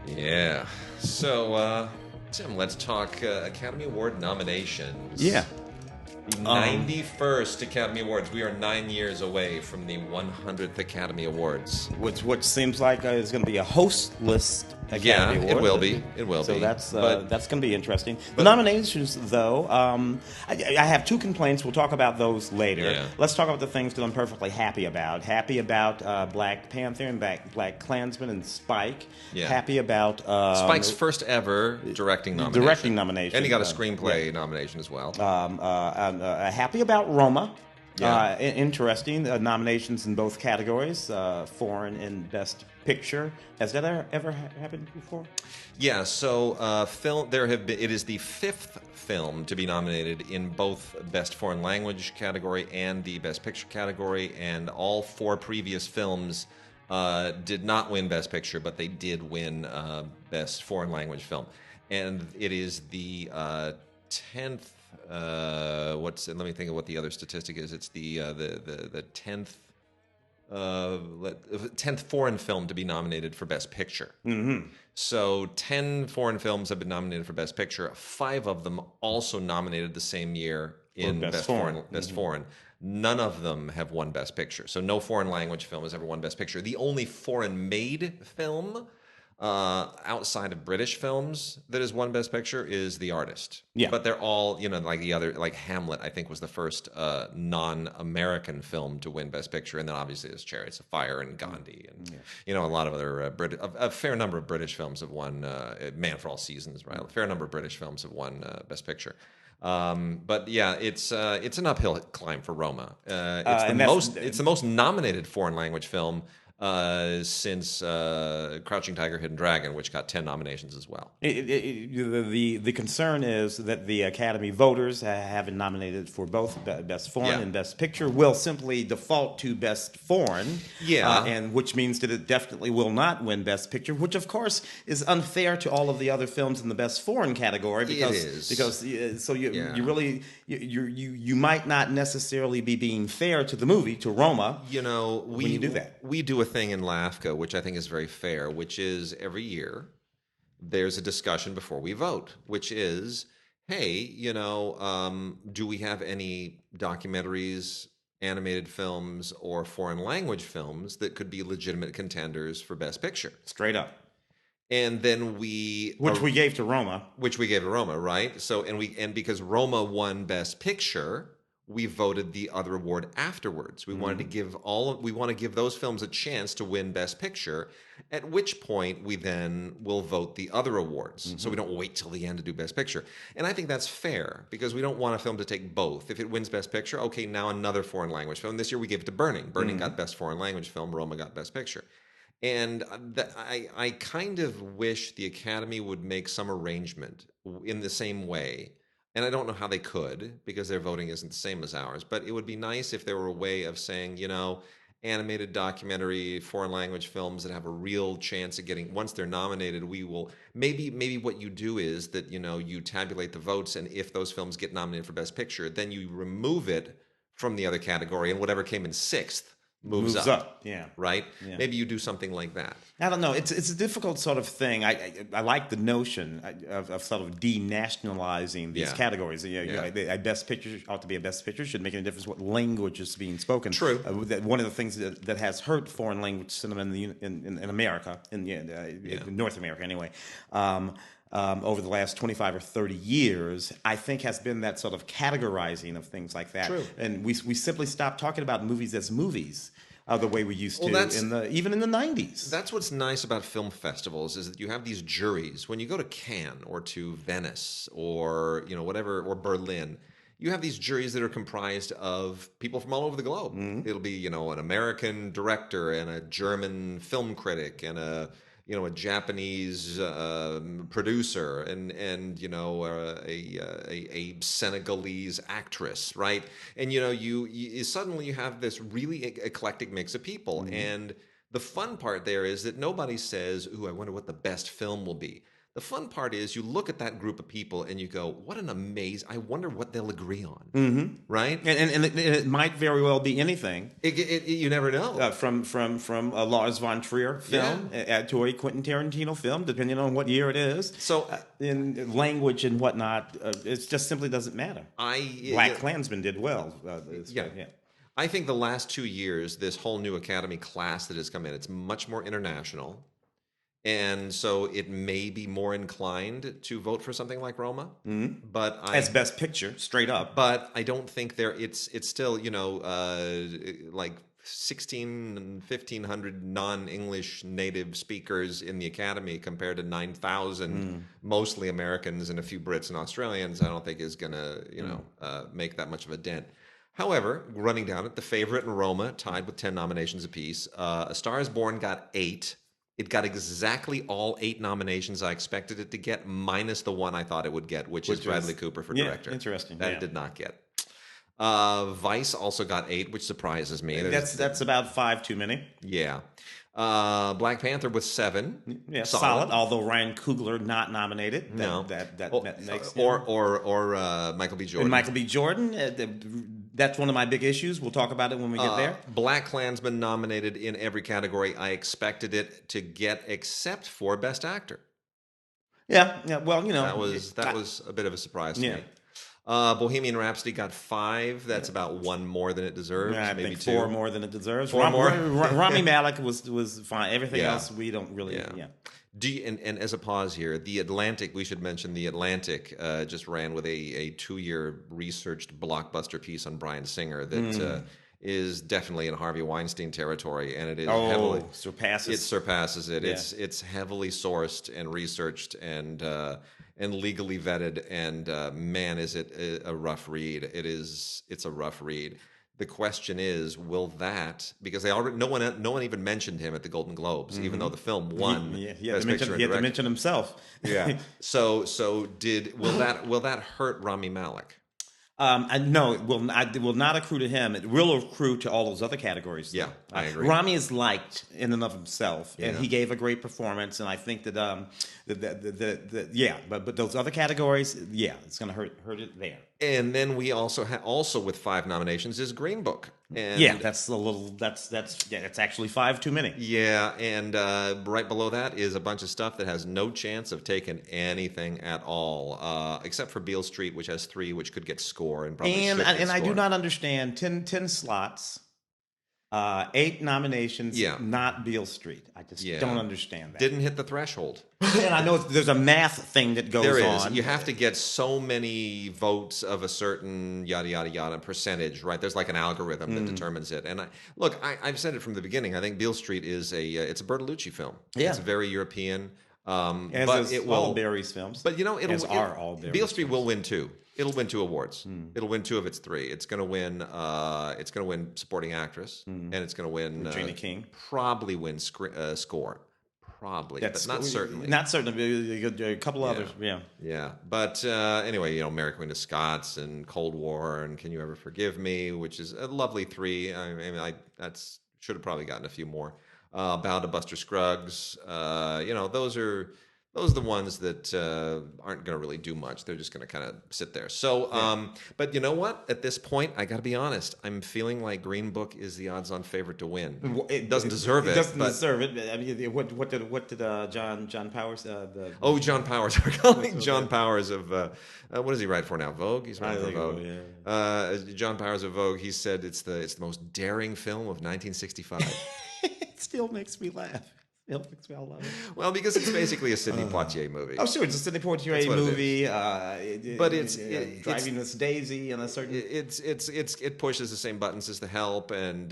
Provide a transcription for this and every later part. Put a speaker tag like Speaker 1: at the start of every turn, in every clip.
Speaker 1: Yeah. So, Tim, let's talk Academy Award nominations.
Speaker 2: Yeah.
Speaker 1: The 91st Academy Awards. We are 9 years away from the 100th Academy Awards.
Speaker 2: Which seems like is going to be a hostless Academy Award.
Speaker 1: It will be. It will
Speaker 2: so
Speaker 1: be.
Speaker 2: that's going to be interesting. The nominations, though, I have two complaints. We'll talk about those later.
Speaker 1: Yeah.
Speaker 2: Let's talk about the things that I'm perfectly happy about. Happy about Black Panther and Black Klansman and Spike.
Speaker 1: Yeah.
Speaker 2: Happy about
Speaker 1: Spike's first ever directing nomination. And he got a screenplay nomination as well.
Speaker 2: Happy about Roma. Yeah. Interesting nominations in both categories, foreign and best picture. Has that ever happened before?
Speaker 1: Yeah. So, film. It is the fifth film to be nominated in both best foreign language category and the best picture category, and all four previous films did not win best picture, but they did win best foreign language film, and it is the 10th. Let me think of what the other statistic is. It's the 10th foreign film to be nominated for Best Picture. Mm-hmm. So 10 foreign films have been nominated for Best Picture. 5 of them also nominated the same year in Best Foreign. None of them have won Best Picture. So no foreign language film has ever won Best Picture. The only foreign-made film outside of British films that has won Best Picture is The Artist. Yeah. But they're all, like the other, like Hamlet, I think was the first non-American film to win Best Picture. And then obviously there's Chariots of Fire and Gandhi. And, a lot of other, a fair number of British films have won, Man for All Seasons, right? A fair number of British films have won Best Picture. But yeah, it's an uphill climb for Roma. It's the most nominated foreign language film since Crouching Tiger, Hidden Dragon, which got 10 nominations as well.
Speaker 2: The concern is that the Academy voters have been nominated for both Best Foreign and Best Picture will simply default to Best Foreign, and which means that it definitely will not win Best Picture, which of course is unfair to all of the other films in the Best Foreign category because you might not necessarily be being fair to the movie, to Roma. When you do that,
Speaker 1: we do a thing in LAFCA, which I think is very fair, which is every year there's a discussion before we vote, which is, hey, do we have any documentaries, animated films, or foreign language films that could be legitimate contenders for Best Picture?
Speaker 2: Straight up.
Speaker 1: And then
Speaker 2: we gave to Roma.
Speaker 1: Which we gave to Roma, right? So and because Roma won Best Picture, we voted the other award afterwards. We wanted to give those films a chance to win Best Picture, at which point we then will vote the other awards. So we don't wait till the end to do Best Picture. And I think that's fair, because we don't want a film to take both. If it wins Best Picture, okay, now another foreign language film. This year we gave it to Burning. Burning got Best Foreign Language Film. Roma got Best Picture. And I kind of wish the Academy would make some arrangement in the same way. And I don't know how they could, because their voting isn't the same as ours. But it would be nice if there were a way of saying, animated documentary, foreign language films that have a real chance of getting, once they're nominated, we will, maybe what you do is that, you tabulate the votes, and if those films get nominated for Best Picture, then you remove it from the other category, and whatever came in sixth moves up.
Speaker 2: Yeah.
Speaker 1: Right? Yeah. Maybe you do something like that.
Speaker 2: I don't know. It's a difficult sort of thing. I like the notion of sort of denationalizing these categories. A Best Picture ought to be a Best Picture. Should make any difference what language is being spoken.
Speaker 1: True.
Speaker 2: One of the things that has hurt foreign language cinema in America, in North America anyway, over the last 25 or 30 years, I think has been that sort of categorizing of things like that.
Speaker 1: True.
Speaker 2: And we simply stopped talking about movies as movies. The way we used to even in the 90s.
Speaker 1: That's what's nice about film festivals, is that you have these juries. When you go to Cannes or to Venice or whatever, or Berlin, you have these juries that are comprised of people from all over the globe. Mm-hmm. It'll be an American director and a German film critic and a Japanese producer and a Senegalese actress, right? And you suddenly have this really eclectic mix of people. Mm-hmm. And the fun part there is that nobody says, "Ooh, I wonder what the best film will be." The fun part is you look at that group of people and you go, what an amazing, I wonder what they'll agree on. Right?
Speaker 2: And it might very well be anything.
Speaker 1: You never know.
Speaker 2: From a Lars von Trier film to a Quentin Tarantino film, depending on what year it is.
Speaker 1: So
Speaker 2: in language and whatnot, it just simply doesn't matter. Black Klansman did well.
Speaker 1: I think the last 2 years, this whole new Academy class that has come in, it's much more international. And so it may be more inclined to vote for something like Roma, but
Speaker 2: as Best Picture, straight up.
Speaker 1: But I don't think it's still like 1,600 and 1,500 non-English native speakers in the Academy compared to 9,000 mostly Americans and a few Brits and Australians. I don't think is gonna make that much of a dent. However, running down it, The Favorite and Roma tied with 10 nominations apiece. A Star Is Born got 8. It got exactly all 8 nominations I expected it to get, minus the one I thought it would get, which is Bradley Cooper for director.
Speaker 2: Interesting.
Speaker 1: That it did not get. Vice also got 8, which surprises me.
Speaker 2: That's about 5 too many.
Speaker 1: Yeah. Black Panther with 7.
Speaker 2: Yeah, solid. Although Ryan Coogler not nominated. That makes him.
Speaker 1: Or Michael B. Jordan.
Speaker 2: And Michael B. Jordan. That's one of my big issues. We'll talk about it when we get there.
Speaker 1: Black Klansman nominated in every category I expected it to get, except for Best Actor.
Speaker 2: Yeah. Well,
Speaker 1: that was a bit of a surprise to me. Bohemian Rhapsody got 5. That's about 1 more than it deserves.
Speaker 2: Yeah,
Speaker 1: maybe
Speaker 2: think
Speaker 1: 2.
Speaker 2: 4 more than it deserves.
Speaker 1: 4 more.
Speaker 2: Rami Malek was fine. Everything else we don't really.
Speaker 1: And as a pause here, The Atlantic, we should mention The Atlantic just ran with a 2-year researched blockbuster piece on Bryan Singer that is definitely in Harvey Weinstein territory, and it is heavily surpasses it. Yeah. It's heavily sourced and researched and legally vetted, and man, is it a rough read. It's a rough read. The question is, will that, because they already no one even mentioned him at the Golden Globes, even though the film won.
Speaker 2: He had to mention himself.
Speaker 1: Yeah. So will that hurt Rami Malek?
Speaker 2: No, it will not accrue to him. It will accrue to all those other categories. Though.
Speaker 1: Yeah, I agree.
Speaker 2: Rami is liked in and of himself, and he gave a great performance. And I think that but those other categories, it's going to hurt it there.
Speaker 1: And then we also with 5 nominations is Green Book. And
Speaker 2: that's actually 5 too many.
Speaker 1: Yeah, and right below that is a bunch of stuff that has no chance of taking anything at all, except for Beale Street, which has 3, which could get score and probably should get score.
Speaker 2: I do not understand 10 slots. 8 nominations, not Beale Street. I just don't understand that.
Speaker 1: Didn't hit the threshold.
Speaker 2: And I know there's a math thing that goes on.
Speaker 1: There is. You have to get so many votes of a certain yada, yada, yada percentage, right? There's like an algorithm that determines it. And I've said it from the beginning. I think Beale Street is it's a Bertolucci film. Yeah. It's very European.
Speaker 2: But it will, all Barry's films.
Speaker 1: But
Speaker 2: all Barry's
Speaker 1: Beale Street will win 2. It'll win 2 awards. It'll win 2 of its 3. It's going to win. It's going to win supporting actress, and it's going to win.
Speaker 2: Regina King
Speaker 1: probably win score. Probably, but not certainly.
Speaker 2: Not certainly. A couple others. Yeah.
Speaker 1: Yeah. But anyway, Mary Queen of Scots and Cold War and Can You Ever Forgive Me, which is a lovely 3. I mean, that's should have probably gotten a few more. Bow to Buster Scruggs. Those are the ones that aren't going to really do much. They're just going to kind of sit there. So, but you know what? At this point, I got to be honest. I'm feeling like Green Book is the odds-on favorite to win. It doesn't deserve it.
Speaker 2: It doesn't deserve it. I mean, what did John Powers?
Speaker 1: John Powers. We're calling John Powers of what does he write for now? Vogue. He's writing for Vogue. John Powers of Vogue. He said it's the most daring film of 1965.
Speaker 2: It still makes me laugh.
Speaker 1: Well, because it's basically a Sidney Poitier movie.
Speaker 2: Oh, sure, it's a Sidney Poitier movie.
Speaker 1: But it's
Speaker 2: driving this Daisy and a certain.
Speaker 1: It pushes the same buttons as The Help and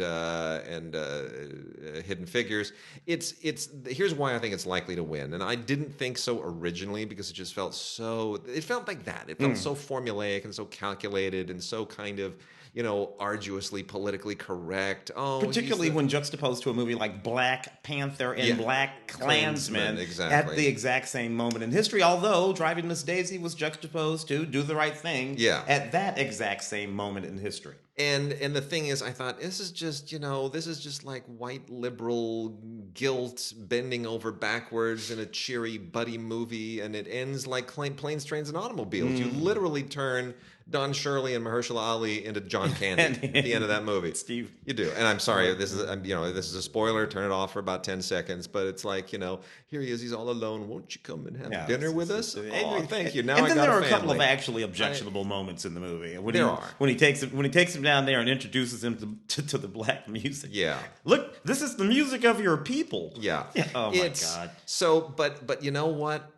Speaker 1: Hidden Figures. Here's why I think it's likely to win, and I didn't think so originally because it just felt so. It felt like that. It felt so formulaic and so calculated and so kind of. Arduously politically correct.
Speaker 2: Particularly when juxtaposed to a movie like Black Panther and Black Klansman
Speaker 1: exactly.
Speaker 2: At the exact same moment in history. Although Driving Miss Daisy was juxtaposed to Do the Right Thing at that exact same moment in history.
Speaker 1: And the thing is, I thought this is just like white liberal guilt, bending over backwards in a cheery buddy movie, and it ends like Planes, Trains, and Automobiles. You literally turn Don Shirley and Mahershala Ali into John Candy at the end of that movie.
Speaker 2: Steve,
Speaker 1: you do, and I'm sorry. This is a spoiler. Turn it off for about 10 seconds. But it's like, here he is. He's all alone. Won't you come and have dinner with us? Oh, thank you. Now
Speaker 2: and
Speaker 1: I
Speaker 2: then
Speaker 1: got
Speaker 2: there are
Speaker 1: a
Speaker 2: a couple of
Speaker 1: family.
Speaker 2: actually objectionable moments in the movie. When he takes him down there and introduces him to the black music.
Speaker 1: Yeah.
Speaker 2: Look, this is the music of your people.
Speaker 1: Yeah.
Speaker 2: Oh my God.
Speaker 1: So, but you know what?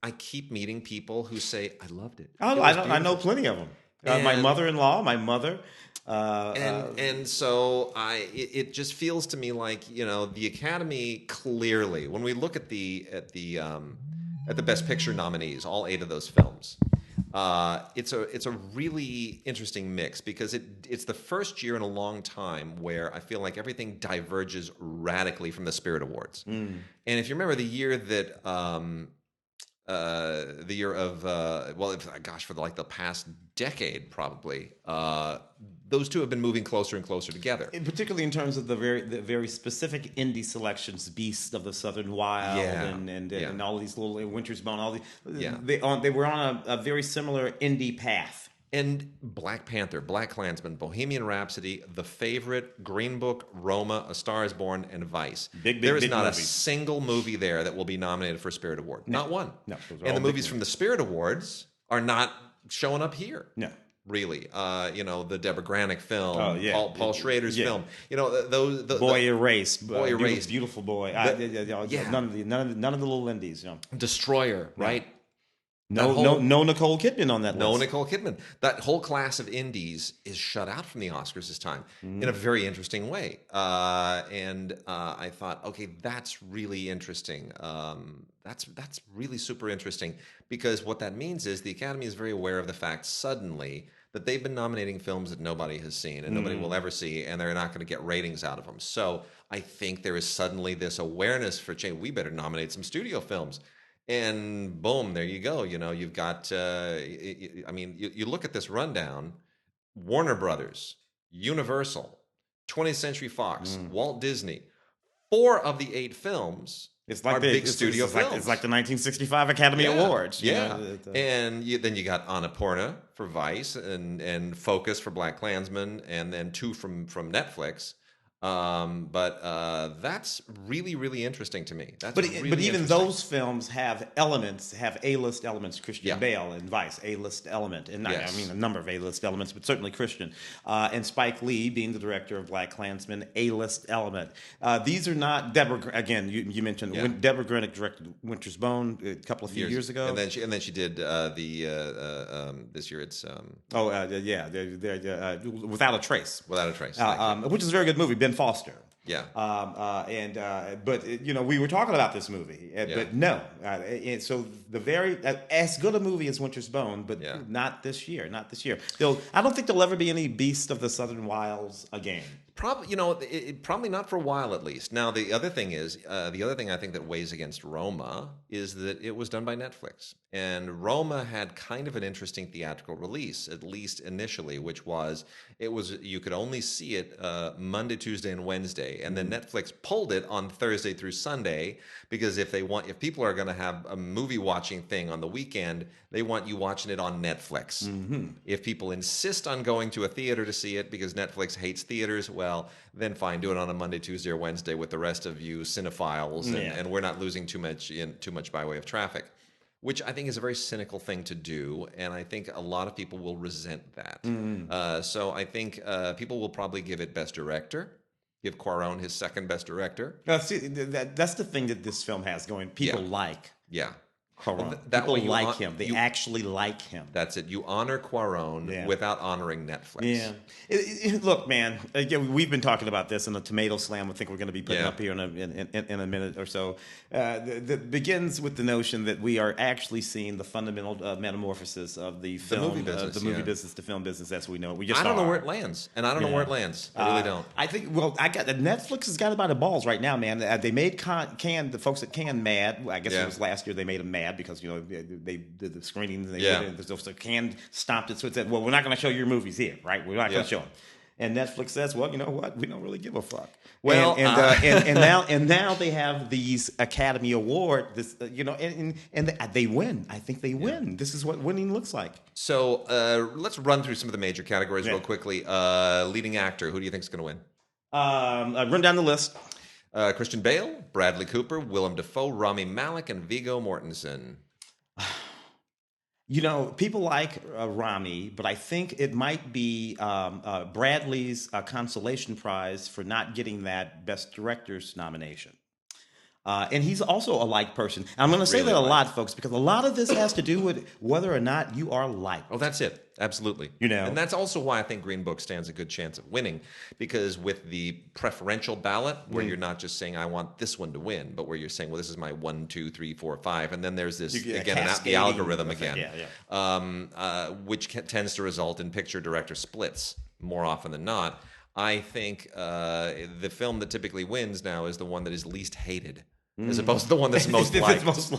Speaker 1: I keep meeting people who say, I loved it.
Speaker 2: I know plenty of them. My mother-in-law, my mother.
Speaker 1: And so it just feels to me like, the Academy clearly, when we look at the Best Picture nominees, all 8 of those films, it's a really interesting mix because it's the first year in a long time where I feel like everything diverges radically from the Spirit Awards. And if you remember the year that for the past decade probably, those two have been moving closer and closer together.
Speaker 2: And particularly in terms of the very specific indie selections, Beast of the Southern Wild, and all of these little Winter's Bone, all these. They were on a very similar indie path.
Speaker 1: And Black Panther, Black Klansman, Bohemian Rhapsody, The Favorite, Green Book, Roma, A Star is Born, and Vice. There is not a single movie there that will be nominated for a Spirit Award.
Speaker 2: No.
Speaker 1: Not one.
Speaker 2: No.
Speaker 1: And the movies from the Spirit Awards are not showing up here.
Speaker 2: No.
Speaker 1: Really. The Deborah Granick film, Paul Schrader's film.
Speaker 2: Boy Erased.
Speaker 1: Beautiful
Speaker 2: boy. None of the little indies.
Speaker 1: Destroyer, right?
Speaker 2: No Nicole Kidman on that list.
Speaker 1: No Nicole Kidman. That whole class of indies is shut out from the Oscars this time in a very interesting way. And I thought, okay, that's really interesting. That's really super interesting because what that means is the Academy is very aware of the fact suddenly that they've been nominating films that nobody has seen and nobody will ever see, and they're not going to get ratings out of them. So I think there is suddenly this awareness for change. We better nominate some studio films. And boom, there you go. You've got, you look at this rundown, Warner Brothers, Universal, 20th Century Fox, Walt Disney, 4 of the 8 films are big studio films.
Speaker 2: It's like the 1965 Academy Awards.
Speaker 1: And then you got Annapurna for Vice and Focus for Black Klansman, and then 2 from Netflix. But that's really, really interesting to me. But
Speaker 2: even those films have A-list elements. Christian Bale in Vice, A-list element, and a number of A-list elements, but certainly Christian. And Spike Lee, being the director of Black Klansman, A-list element. These are not Deborah. Again, you mentioned when Deborah Granick directed Winter's Bone a few years ago,
Speaker 1: and then she did this year. It's
Speaker 2: Without a Trace.
Speaker 1: Without a Trace,
Speaker 2: which is a very good movie. Ben Foster.
Speaker 1: Yeah.
Speaker 2: But we were talking about this movie, but no. And so as good a movie as Winter's Bone, but not this year. Not this year. I don't think there'll ever be any Beast of the Southern Wilds again.
Speaker 1: Probably not for a while at least. Now the other thing I think that weighs against Roma is that it was done by Netflix, and Roma had kind of an interesting theatrical release, at least initially, which was you could only see it Monday, Tuesday, and Wednesday, and then Netflix pulled it on Thursday through Sunday because if people are going to have a movie watching thing on the weekend, they want you watching it on Netflix. If people insist on going to a theater to see it because Netflix hates theaters, well, then fine, do it on a Monday, Tuesday, or Wednesday with the rest of you cinephiles, and we're not losing too much by way of traffic, which I think is a very cynical thing to do, and I think a lot of people will resent that. So I think people will probably give it Best Director, give Cuarón his second Best Director.
Speaker 2: See, that's the thing that this film has going. People like.
Speaker 1: Yeah.
Speaker 2: Cuarón. People like him. They actually like him.
Speaker 1: That's it. You honor Cuarón without honoring Netflix.
Speaker 2: Yeah. Look, man. Again, we've been talking about this in the Tomato Slam. I think we're going to be putting up here in a minute or so. That begins with the notion that we are actually seeing the fundamental metamorphosis of the film, the movie business, the film business as we know it.
Speaker 1: I don't know where it lands, and I don't know where it lands. I really don't.
Speaker 2: I think. Well, Netflix has got it by the balls right now, man. They made the folks at Cannes mad. I guess it was last year they made them mad because they did the screenings and so Cannes stopped it. So it said, well, we're not going to show your movies here, right? We're not going to show them. And Netflix says, well, you know what? We don't really give a fuck.
Speaker 1: Well,
Speaker 2: and now they have these Academy Award, and they win. I think they win. This is what winning looks like.
Speaker 1: So let's run through some of the major categories real quickly. Leading actor, who do you think is going to win?
Speaker 2: Run down the list.
Speaker 1: Christian Bale, Bradley Cooper, Willem Dafoe, Rami Malek, and Viggo Mortensen.
Speaker 2: You know, people like Rami, but I think it might be Bradley's consolation prize for not getting that Best Director's nomination. And he's also a liked person. And I'm going to say that a lot, folks, because a lot of this has to do with whether or not you are liked.
Speaker 1: Oh, that's it. Absolutely.
Speaker 2: You know,
Speaker 1: and that's also why I think Green Book stands a good chance of winning, because with the preferential ballot, where you're not just saying I want this one to win, but where you're saying, well, this is my 1, 2, 3, 4, 5, and then there's this the algorithm again, which tends to result in picture director splits more often than not. I think the film that typically wins now is the one that is least hated, as opposed to the one that's most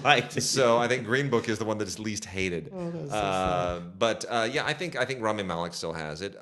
Speaker 1: liked. So I think Green Book is the one that is least hated. But I think Rami Malek still has it.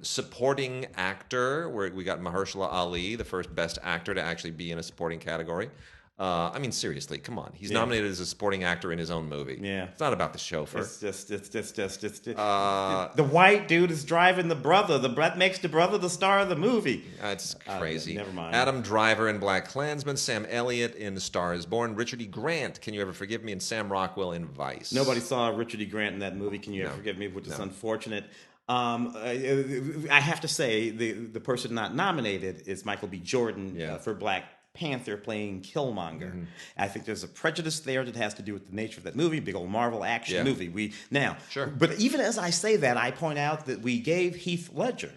Speaker 1: Supporting actor, where we got Mahershala Ali, the first Best Actor to actually be in a supporting category. I mean, seriously, come on. He's nominated as a supporting actor in his own movie. Yeah. It's not about the chauffeur.
Speaker 2: It's just the white dude is driving the brother. That makes the brother the star of the movie.
Speaker 1: It's crazy.
Speaker 2: Never mind.
Speaker 1: Adam Driver in BlacKkKlansman, Sam Elliott in The Star is Born, Richard E. Grant, Can You Ever Forgive Me, and Sam Rockwell in Vice.
Speaker 2: Nobody saw Richard E. Grant in that movie, Can You Ever Forgive Me, which is unfortunate. I have to say, the person not nominated is Michael B. Jordan for Black Panther playing Killmonger. I think there's a prejudice there that has to do with the nature of that movie, big old Marvel action movie. But even as I say that, I point out that we gave Heath Ledger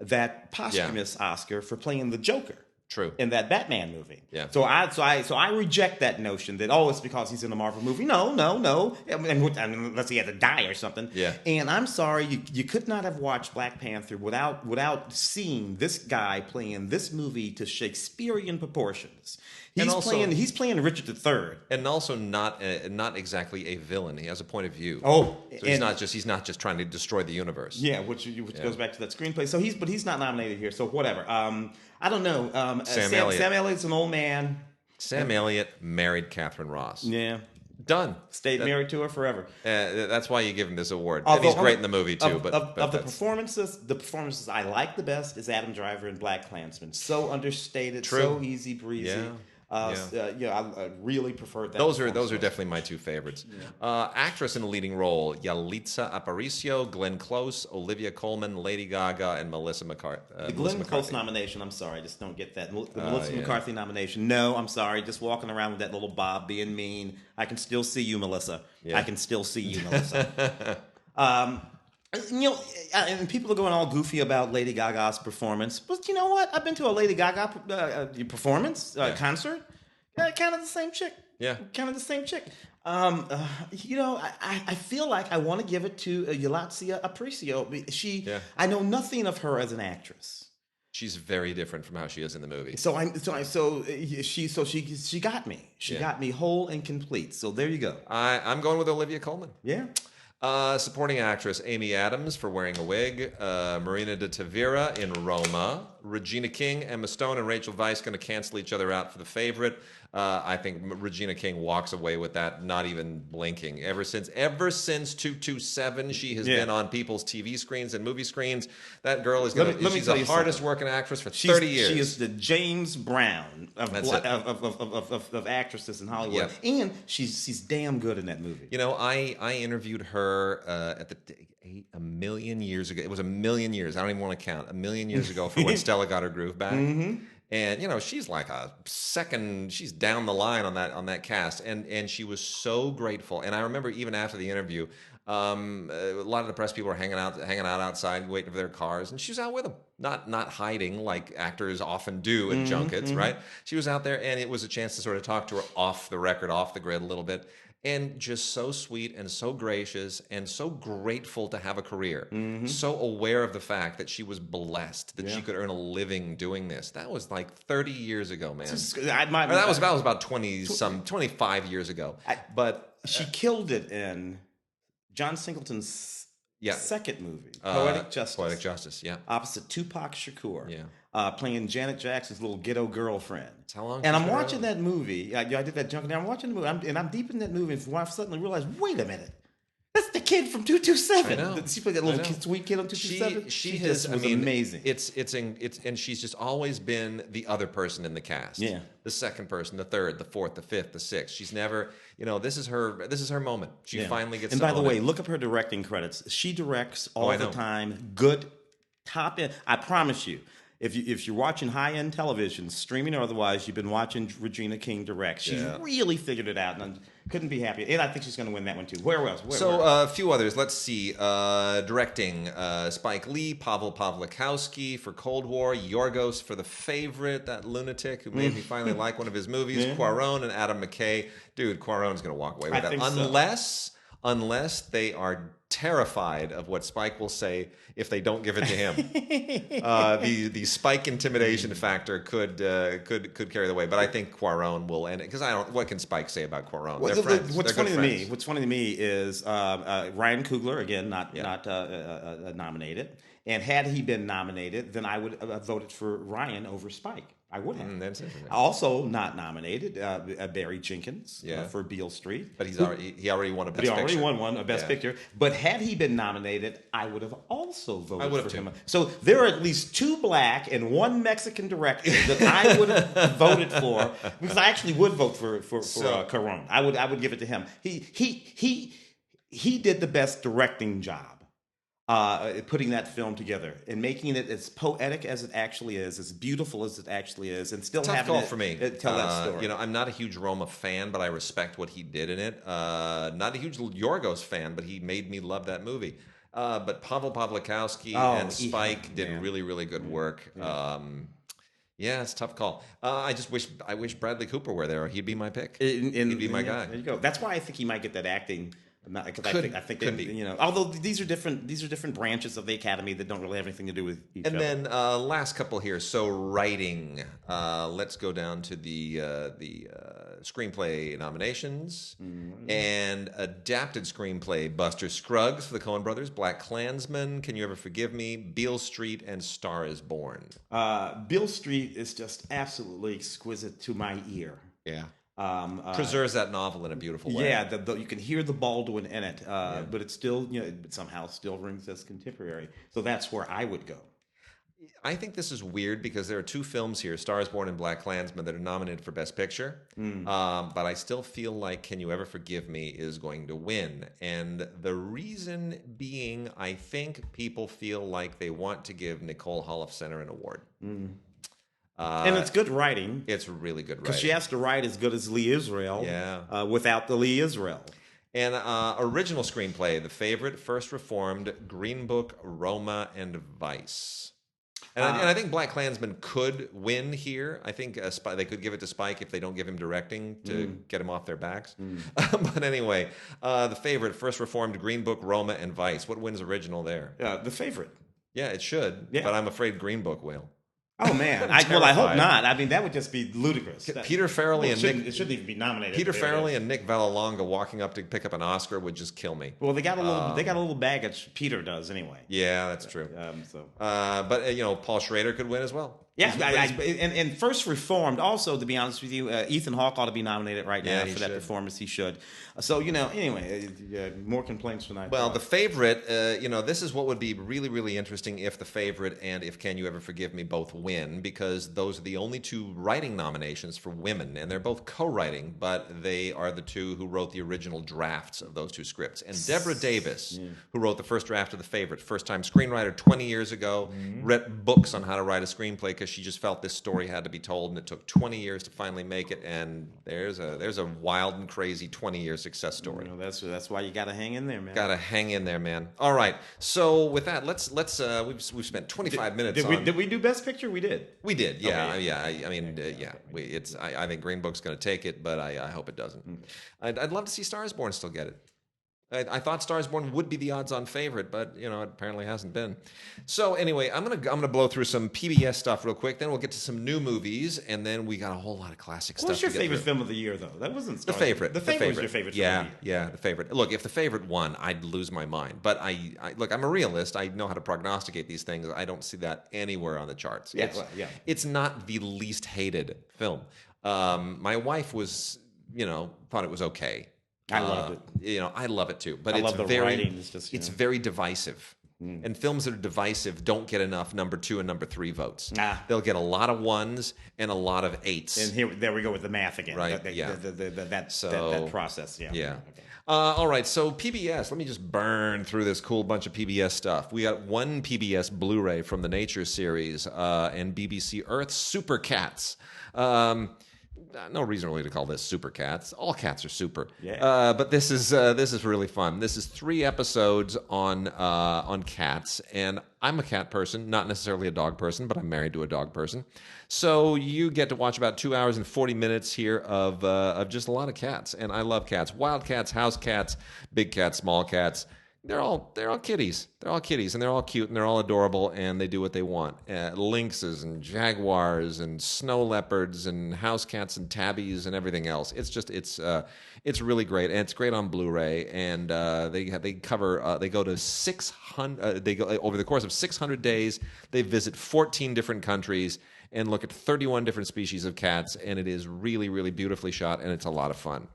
Speaker 2: that posthumous Oscar for playing the Joker.
Speaker 1: True.
Speaker 2: In that Batman movie.
Speaker 1: Yeah.
Speaker 2: So I reject that notion that it's because he's in a Marvel movie. No. Unless he had to die or something.
Speaker 1: Yeah.
Speaker 2: And I'm sorry, you could not have watched Black Panther without seeing this guy playing this movie to Shakespearean proportions. He's playing Richard III,
Speaker 1: and also not exactly a villain. He has a point of view.
Speaker 2: Oh,
Speaker 1: so he's not just trying to destroy the universe.
Speaker 2: Yeah, which goes back to that screenplay. So he's not nominated here. So whatever. I don't know.
Speaker 1: Sam Elliott.
Speaker 2: Sam Elliott's an old man.
Speaker 1: Sam Elliott married Catherine Ross.
Speaker 2: Yeah.
Speaker 1: Done.
Speaker 2: Stayed married to her forever.
Speaker 1: That's why you give him this award. And he's great in the movie too. But
Speaker 2: the performances I like the best is Adam Driver in BlacKkKlansman. So understated, so easy breezy.
Speaker 1: Yeah.
Speaker 2: I really prefer that.
Speaker 1: Those are definitely my two favorites. Yeah. Actress in a leading role: Yalitza Aparicio, Glenn Close, Olivia Colman, Lady Gaga, and Melissa McCarthy.
Speaker 2: The Glenn Close nomination, I'm sorry, I just don't get that. The Melissa McCarthy nomination, no, I'm sorry. Just walking around with that little bob, being mean. I can still see you, Melissa. Yeah. I can still see you, Melissa. And people are going all goofy about Lady Gaga's performance. But you know what? I've been to a Lady Gaga performance concert. Kind of the same chick.
Speaker 1: Yeah.
Speaker 2: Kind of the same chick. I feel like I want to give it to Yalitza Aparicio. I know nothing of her as an actress.
Speaker 1: She's very different from how she is in the movie.
Speaker 2: She got me. She got me whole and complete. So there you go.
Speaker 1: I'm going with Olivia Colman.
Speaker 2: Yeah.
Speaker 1: Supporting actress Amy Adams for Wearing a Wig, Marina de Tavira in Roma, Regina King, Emma Stone, and Rachel Weisz going to cancel each other out for The Favorite. I think Regina King walks away with that, not even blinking. Ever since 227, she has been on people's TV screens and movie screens. That girl is she's the hardest working actress for 30 years.
Speaker 2: She is the James Brown of actresses in Hollywood, and she's damn good in that movie.
Speaker 1: You know, I interviewed her at a million years ago. It was a million years. I don't even want to count. A million years ago for when Stella got her groove back. Mm-hmm. And she's like she's down the line on that cast, and she was so grateful. And I remember even after the interview, a lot of the press people were hanging out outside waiting for their cars, and she was out with them, not hiding like actors often do at junkets, right? She was out there, and it was a chance to sort of talk to her off the record, off the grid a little bit. And just so sweet and so gracious and so grateful to have a career. Mm-hmm. So aware of the fact that she was blessed, that she could earn a living doing this. That was like 30 years ago, man. That was about 25 years ago.
Speaker 2: But she killed it in John Singleton's
Speaker 1: Yeah.
Speaker 2: Second movie, Poetic Justice.
Speaker 1: Poetic Justice, yeah.
Speaker 2: Opposite Tupac Shakur.
Speaker 1: Yeah.
Speaker 2: Playing Janet Jackson's little ghetto girlfriend.
Speaker 1: That's how long
Speaker 2: and I'm watching that movie. I did that junk. Now I'm watching the movie, and I'm deep in that movie, and I suddenly realize, wait a minute. That's the kid from 227.
Speaker 1: I know.
Speaker 2: She played that little sweet kid on 227.
Speaker 1: She
Speaker 2: was amazing.
Speaker 1: And she's just always been the other person in the cast.
Speaker 2: Yeah.
Speaker 1: The second person, the third, the fourth, the fifth, the sixth. She's never, this is her moment. She finally gets.
Speaker 2: And by the way, look up her directing credits. She directs all the time. Good, top end. I promise you. If you're watching high-end television, streaming or otherwise, you've been watching Regina King direct. She's really figured it out, and I couldn't be happier. And I think she's going to win that one, too. Where else?
Speaker 1: A few others. Let's see. Directing, Spike Lee, Pavel Pawlikowski for Cold War, Yorgos for The Favorite, that lunatic who made me finally like one of his movies, Cuarón and Adam McKay. Dude, Cuarón's going to walk away with that. Unless they are terrified of what Spike will say if they don't give it to him. The Spike intimidation factor could carry the way, but I think Cuarón will end it because what can Spike say about Cuarón?
Speaker 2: Well,
Speaker 1: They're friends.
Speaker 2: What's funny to me is Ryan Coogler again not nominated, and had he been nominated, then I would have voted for Ryan over Spike. I would have.
Speaker 1: That's
Speaker 2: also not nominated, Barry Jenkins for Beale Street.
Speaker 1: But he already won a Best Picture.
Speaker 2: He already won a Best Picture. But had he been nominated, I would have also voted for him. So there are at least 2 black and 1 Mexican directors that I would have voted for, because I actually would vote for Cuarón. I would give it to him. He did the best directing job. Putting that film together and making it as poetic as it actually is, as beautiful as it actually is, and still having
Speaker 1: for me.
Speaker 2: Tell that story.
Speaker 1: I'm not a huge Roma fan, but I respect what he did in it. Not a huge Yorgos fan, but he made me love that movie. But Pavel Pawlikowski and Spike did really, really good work. It's a tough call. I wish Bradley Cooper were there. He'd be my pick. He'd be my guy.
Speaker 2: There you go. That's why I think he might get that acting. I think although these are different branches of the Academy that don't really have anything to do with each other.
Speaker 1: And then last couple here. So writing. Let's go down to the screenplay nominations and adapted screenplay. Buster Scruggs for the Coen Brothers, Black Klansman, Can You Ever Forgive Me, Beale Street, and Star Is Born.
Speaker 2: Beale Street is just absolutely exquisite to my ear.
Speaker 1: Yeah. Preserves that novel in a beautiful way.
Speaker 2: Yeah, you can hear the Baldwin in it, but it still, somehow still rings as contemporary. So that's where I would go.
Speaker 1: I think this is weird because there are 2 films here, Star Is Born and Black Klansman, that are nominated for Best Picture. But I still feel like Can You Ever Forgive Me is going to win. And the reason being, I think people feel like they want to give Nicole Holofcener an award.
Speaker 2: And it's good writing.
Speaker 1: It's really good writing.
Speaker 2: Because she has to write as good as Lee Israel without the Lee Israel.
Speaker 1: And original screenplay, The Favorite, First Reformed, Green Book, Roma, and Vice. And I think Black Klansman could win here. I think they could give it to Spike if they don't give him directing to get him off their backs. But anyway, The Favorite, First Reformed, Green Book, Roma, and Vice. What wins original there?
Speaker 2: The Favorite.
Speaker 1: Yeah, it should. Yeah. But I'm afraid Green Book will.
Speaker 2: Oh man! I hope not. I mean, that would just be ludicrous.
Speaker 1: Peter Farrelly
Speaker 2: it shouldn't even be nominated.
Speaker 1: Peter Farrelly and Nick Vallelonga walking up to pick up an Oscar would just kill me.
Speaker 2: Well, they got a little baggage. Peter does anyway.
Speaker 1: Yeah, that's true. But Paul Schrader could win as well.
Speaker 2: Yeah, and First Reformed also, to be honest with you, Ethan Hawke ought to be nominated right now for that performance. He should. So, anyway, more complaints tonight.
Speaker 1: Well, The Favorite, this is what would be really, really interesting if The Favorite and if Can You Ever Forgive Me both win, because those are the only 2 writing nominations for women, and they're both co-writing, but they are the 2 who wrote the original drafts of those 2 scripts. And Deborah Davis, who wrote the first draft of The Favorite, first-time screenwriter 20 years ago, read books on how to write a screenplay because she just felt this story had to be told, and it took 20 years to finally make it. And there's a wild and crazy 20-year success story.
Speaker 2: That's why you got to hang in there, man.
Speaker 1: Got to hang in there, man. All right. So with that, let's we've spent 25 minutes.
Speaker 2: Did we do Best Picture? We did.
Speaker 1: We did. Yeah. Okay. I think Green Book's going to take it, but I hope it doesn't. I'd love to see Star Is Born still get it. I thought Star is Born would be the odds-on favorite, but it apparently hasn't been. So anyway, I'm gonna blow through some PBS stuff real quick. Then we'll get to some new movies, and then we got a whole lot of classic stuff.
Speaker 2: What's your favorite film of the year, though? That wasn't Star.
Speaker 1: The Favorite.
Speaker 2: The Favorite was your favorite film of the year.
Speaker 1: Yeah, The Favorite. Look, if The Favorite won, I'd lose my mind. But look, I'm a realist. I know how to prognosticate these things. I don't see that anywhere on the charts. It's not the least hated film. My wife was, thought it was okay.
Speaker 2: I loved
Speaker 1: it. I love it too. But
Speaker 2: I love the writing. It's
Speaker 1: very divisive. And films that are divisive don't get enough number 2 and number 3 votes. They'll get a lot of 1s and a lot of 8s.
Speaker 2: And there we go with the math again.
Speaker 1: Right.
Speaker 2: That process. Yeah.
Speaker 1: Okay. All right. So PBS. Let me just burn through this cool bunch of PBS stuff. We got one PBS Blu-ray from the Nature series and BBC Earth Super Cats. No reason really to call this Super Cats. All cats are super.
Speaker 2: Yeah.
Speaker 1: But this is really fun. This is 3 episodes on cats, and I'm a cat person, not necessarily a dog person, but I'm married to a dog person. So you get to watch about 2 hours and 40 minutes here of just a lot of cats, and I love cats. Wild cats, house cats, big cats, small cats. They're all kitties. They're all kitties, and they're all cute, and they're all adorable, and they do what they want. Lynxes and jaguars and snow leopards and house cats and tabbies and everything else. It's really great, and it's great on Blu-ray. And they go to 600. They go over the course of 600 days. They visit 14 different countries and look at 31 different species of cats, and it is really, really beautifully shot, and it's a lot of fun.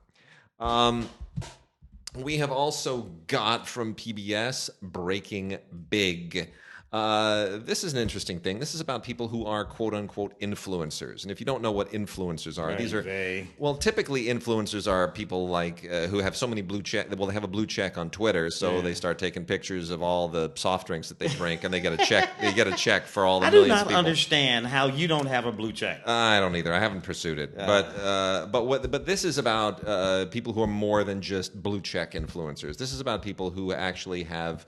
Speaker 1: We have also got from PBS Breaking Big. This is an interesting thing. This is about people who are quote-unquote influencers. And if you don't know what influencers are, these are... Well, typically influencers are people like who have so many blue check... Well, they have a blue check on Twitter, so they start taking pictures of all the soft drinks that they drink, and they get a check. They get a check for all the millions of people.
Speaker 2: I do not understand how you don't have a blue check.
Speaker 1: I don't either. I haven't pursued it. But this is about people who are more than just blue check influencers. This is about people who actually have...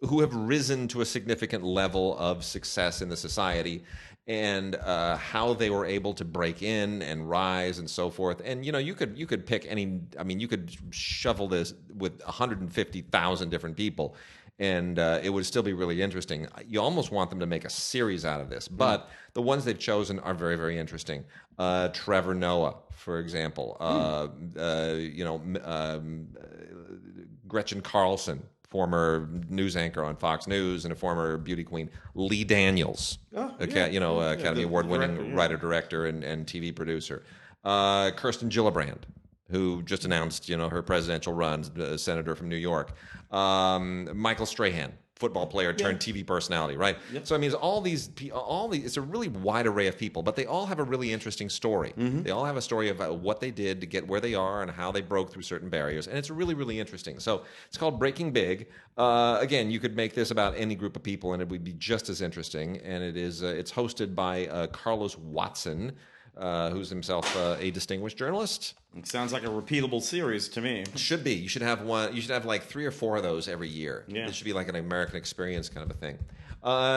Speaker 1: who have risen to a significant level of success in the society, and how they were able to break in and rise and so forth. And you could pick any. I mean, you could shovel this with 150,000 different people, and it would still be really interesting. You almost want them to make a series out of this, but the ones they've chosen are very, very interesting. Trevor Noah, for example. Gretchen Carlson, former news anchor on Fox News and a former beauty queen. Lee Daniels, Academy Award-winning writer-director and TV producer. Kirsten Gillibrand, who just announced, her presidential run, senator from New York. Michael Strahan, football player turned TV personality, right? Yep. So I mean, it's a really wide array of people, but they all have a really interesting story. Mm-hmm. They all have a story about what they did to get where they are and how they broke through certain barriers, and it's really, really interesting. So it's called Breaking Big. Again, you could make this about any group of people, and it would be just as interesting. And it's hosted by Carlos Watson, who's himself a distinguished journalist.
Speaker 2: It sounds like a repeatable series to me.
Speaker 1: It should be. You should have one. You should have like 3 or 4 of those every year. Yeah. It should be like an American experience kind of a thing.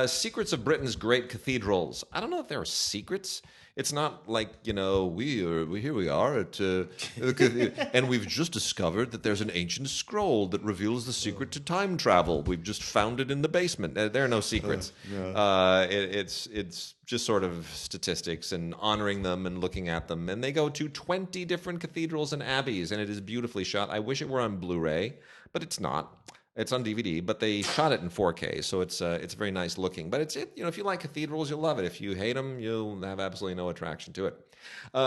Speaker 1: Secrets of Britain's Great Cathedrals. I don't know if there are secrets. It's not like, here we are at, and we've just discovered that there's an ancient scroll that reveals the secret to time travel. We've just found it in the basement. There are no secrets. It's just sort of statistics and honoring them and looking at them. And they go to 20 different cathedrals and abbeys, and it is beautifully shot. I wish it were on Blu-ray, but it's not. It's on DVD, but they shot it in 4K, so it's very nice looking. But if you like cathedrals, you'll love it. If you hate them, you'll have absolutely no attraction to it.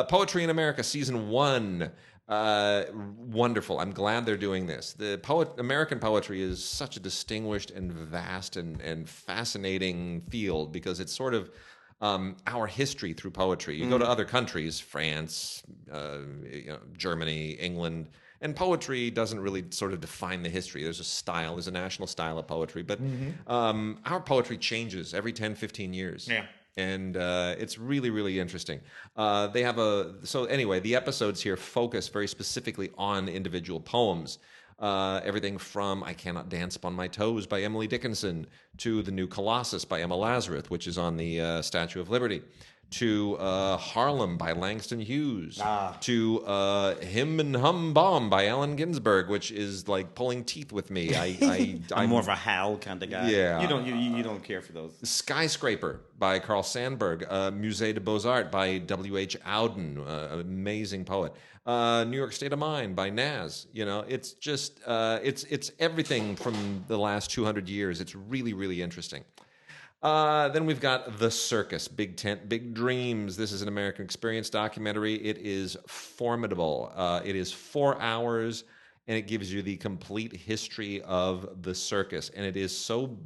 Speaker 1: Poetry in America, Season 1. Wonderful. I'm glad they're doing this. American poetry is such a distinguished and vast and fascinating field because it's sort of our history through poetry. You go to other countries, France, Germany, England, and poetry doesn't really sort of define the history. There's a style, there's a national style of poetry, but our poetry changes every 10, 15 years. Yeah. And it's really, really interesting. The episodes here focus very specifically on individual poems. Everything from I Cannot Dance Upon My Toes by Emily Dickinson to The New Colossus by Emma Lazarus, which is on the Statue of Liberty, to Harlem by Langston Hughes, to Him and Hum Bomb by Allen Ginsberg, which is like pulling teeth with me.
Speaker 2: I'm more of a Howl kind of guy.
Speaker 1: Yeah.
Speaker 2: You don't care for those.
Speaker 1: Skyscraper by Carl Sandburg, Musée de Beaux-Arts by W.H. Auden, amazing poet. New York State of Mind by Naz. It's just it's everything from the last 200 years. It's really, really interesting. Then we've got The Circus, Big Tent, Big Dreams. This is an American Experience documentary. It is formidable. It is 4 hours, and it gives you the complete history of the circus. And it is so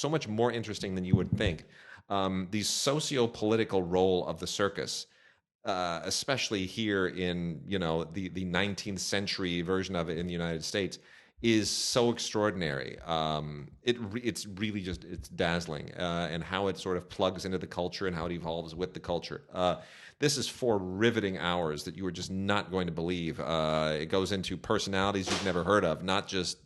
Speaker 1: much more interesting than you would think. The socio-political role of the circus, especially here in the 19th century version of it in the United States, is so extraordinary. It's really just, it's dazzling, and how it sort of plugs into the culture and how it evolves with the culture. This is 4 riveting hours that you are just not going to believe. It goes into personalities you've never heard of, not just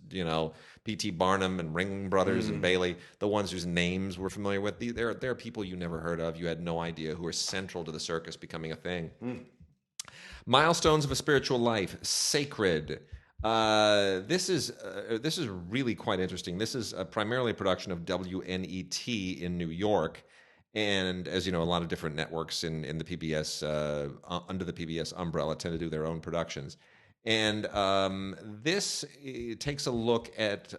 Speaker 1: P.T. Barnum and Ring Brothers and Bailey, the ones whose names we're familiar with. There are people you never heard of, you had no idea, who are central to the circus becoming a thing. Milestones of a Spiritual Life, Sacred. This is really quite interesting. This is primarily a production of WNET in New York, and as you know, a lot of different networks in the PBS under the PBS umbrella tend to do their own productions. And this takes a look at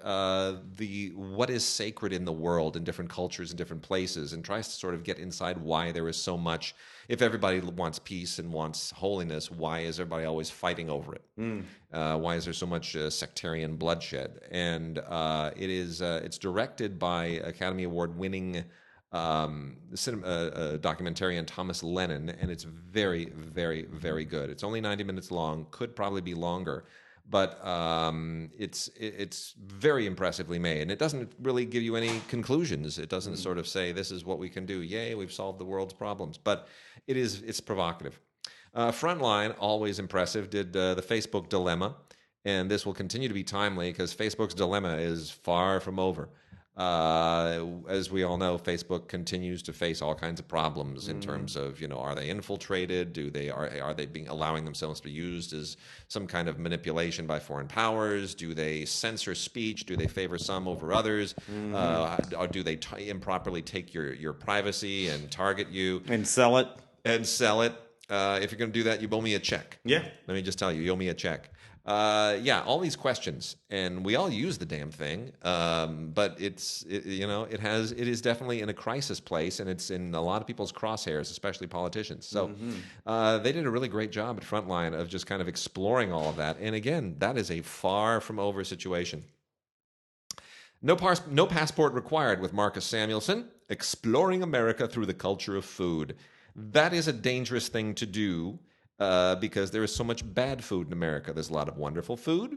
Speaker 1: what is sacred in the world in different cultures and different places, and tries to sort of get inside why there is so much. If everybody wants peace and wants holiness, why is everybody always fighting over it? Why is there so much sectarian bloodshed? And it's directed by Academy Award winning documentarian Thomas Lennon, and it's very, very, very good. It's only 90 minutes long, could probably be longer, but it's very impressively made, and it doesn't really give you any conclusions. It doesn't sort of say this is what we can do. Yay, we've solved the world's problems, but it's provocative. Frontline, always impressive, did the Facebook dilemma, and this will continue to be timely because Facebook's dilemma is far from over. As we all know, Facebook continues to face all kinds of problems in terms of, are they infiltrated? Are they allowing themselves to be used as some kind of manipulation by foreign powers? Do they censor speech? Do they favor some over others? Or do they improperly take your privacy and target you
Speaker 2: and sell it?
Speaker 1: If you're going to do that, you owe me a check.
Speaker 2: Yeah.
Speaker 1: Let me just tell you, you owe me a check. All these questions, and we all use the damn thing, but it is definitely in a crisis place, and it's in a lot of people's crosshairs, especially politicians. So they did a really great job at Frontline of just kind of exploring all of that. And again, that is a far from over situation. No passport required with Marcus Samuelsson, exploring America through the culture of food. That is a dangerous thing to do. Because there is so much bad food in America. There's a lot of wonderful food.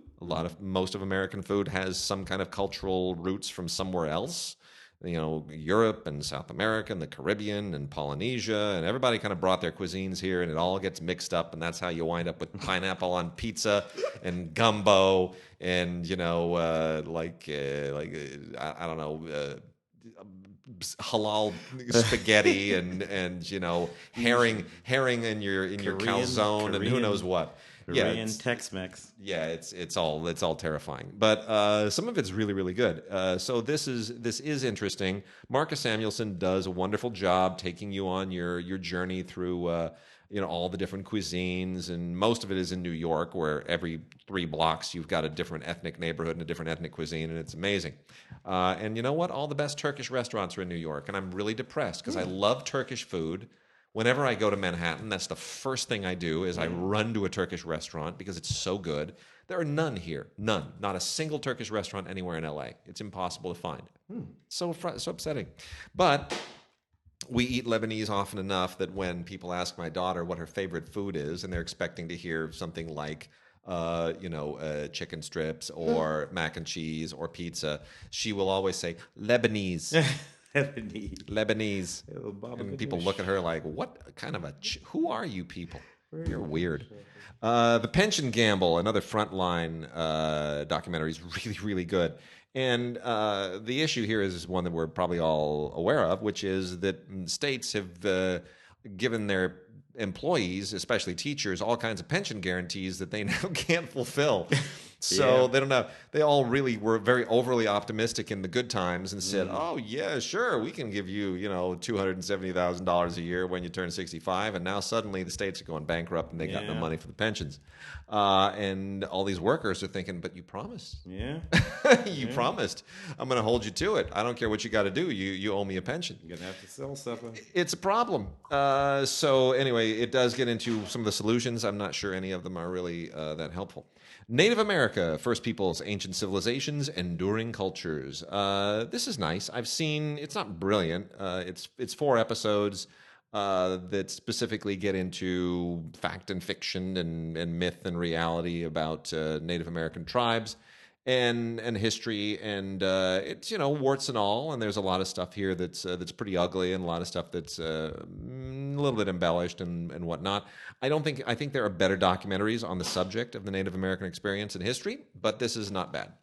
Speaker 1: Most of American food has some kind of cultural roots from somewhere else. Europe and South America and the Caribbean and Polynesia, and everybody kind of brought their cuisines here, and it all gets mixed up, and that's how you wind up with pineapple on pizza and gumbo and I don't know. Halal spaghetti and herring in your calzone and who knows what.
Speaker 2: Korean Tex-Mex.
Speaker 1: Yeah, it's all terrifying. But some of it's really, really good. So this is interesting. Marcus Samuelsson does a wonderful job taking you on your journey through all the different cuisines, and most of it is in New York, where every 3 blocks you've got a different ethnic neighborhood and a different ethnic cuisine, and it's amazing. And you know what? All the best Turkish restaurants are in New York, and I'm really depressed because I love Turkish food. Whenever I go to Manhattan, that's the first thing I do is I run to a Turkish restaurant because it's so good. There are none here. None. Not a single Turkish restaurant anywhere in LA. It's impossible to find. So upsetting. But we eat Lebanese often enough that when people ask my daughter what her favorite food is, and they're expecting to hear something like, chicken strips or mac and cheese or pizza, she will always say Lebanese. Lebanese. And people look at her like, what kind of who are you people? You're weird. The Pension Gamble, another Frontline documentary, is really, really good. And the issue here is one that we're probably all aware of, which is that states have given their employees, especially teachers, all kinds of pension guarantees that they now can't fulfill. So they don't know. They all really were very overly optimistic in the good times and said, "Oh yeah, sure, we can give you, $270,000 a year when you turn 65." And now suddenly the states are going bankrupt and they got no money for the pensions. And all these workers are thinking, "But you promised.
Speaker 2: Yeah,
Speaker 1: you promised. I'm going to hold you to it. I don't care what you got to do. You owe me a pension.
Speaker 2: You're gonna have to sell something."
Speaker 1: It's a problem. So anyway, it does get into some of the solutions. I'm not sure any of them are really that helpful. Native America, First Peoples, Ancient Civilizations, Enduring Cultures. This is nice. I've seen. It's not brilliant. It's 4 episodes that specifically get into fact and fiction and myth and reality about Native American tribes and history, and it's warts and all, and there's a lot of stuff here that's pretty ugly, and a lot of stuff that's a little bit embellished and whatnot. I think there are better documentaries on the subject of the Native American experience and history, but this is not bad.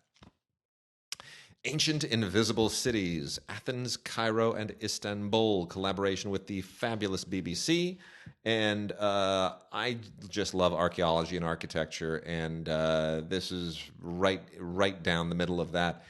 Speaker 1: Ancient Invisible Cities, Athens, Cairo, and Istanbul, collaboration with the fabulous BBC. And I just love archaeology and architecture, and this is right down the middle of that.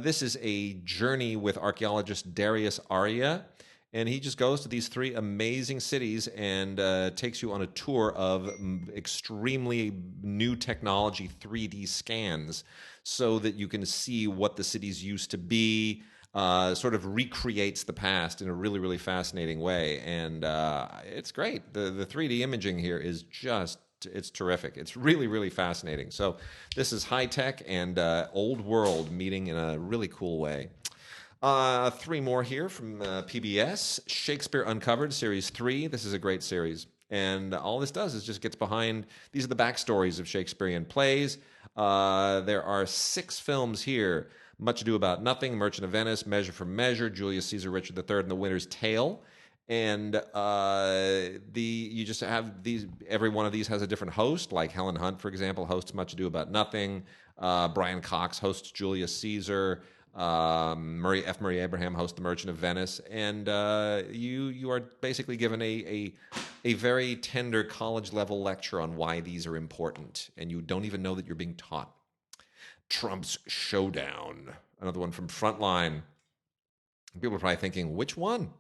Speaker 1: This is a journey with archaeologist Darius Arya, and he just goes to these 3 amazing cities and takes you on a tour of extremely new technology 3D scans so that you can see what the cities used to be, sort of recreates the past in a really, really fascinating way. And it's great. The 3D imaging here is it's terrific. It's really, really fascinating. So this is high-tech and old world meeting in a really cool way. 3 more here from PBS. Shakespeare Uncovered, Series 3. This is a great series. And all this does is just gets behind, these are the backstories of Shakespearean plays. There are 6 films here. Much Ado About Nothing, Merchant of Venice, Measure for Measure, Julius Caesar, Richard III, and The Winter's Tale. And you just have these. Every one of these has a different host. Like Helen Hunt, for example, hosts Much Ado About Nothing. Brian Cox hosts Julius Caesar. Murray Abraham hosts The Merchant of Venice, and you are basically given a very tender college level lecture on why these are important, and you don't even know that you're being taught. Trump's Showdown, another one from Frontline. People are probably thinking, which one?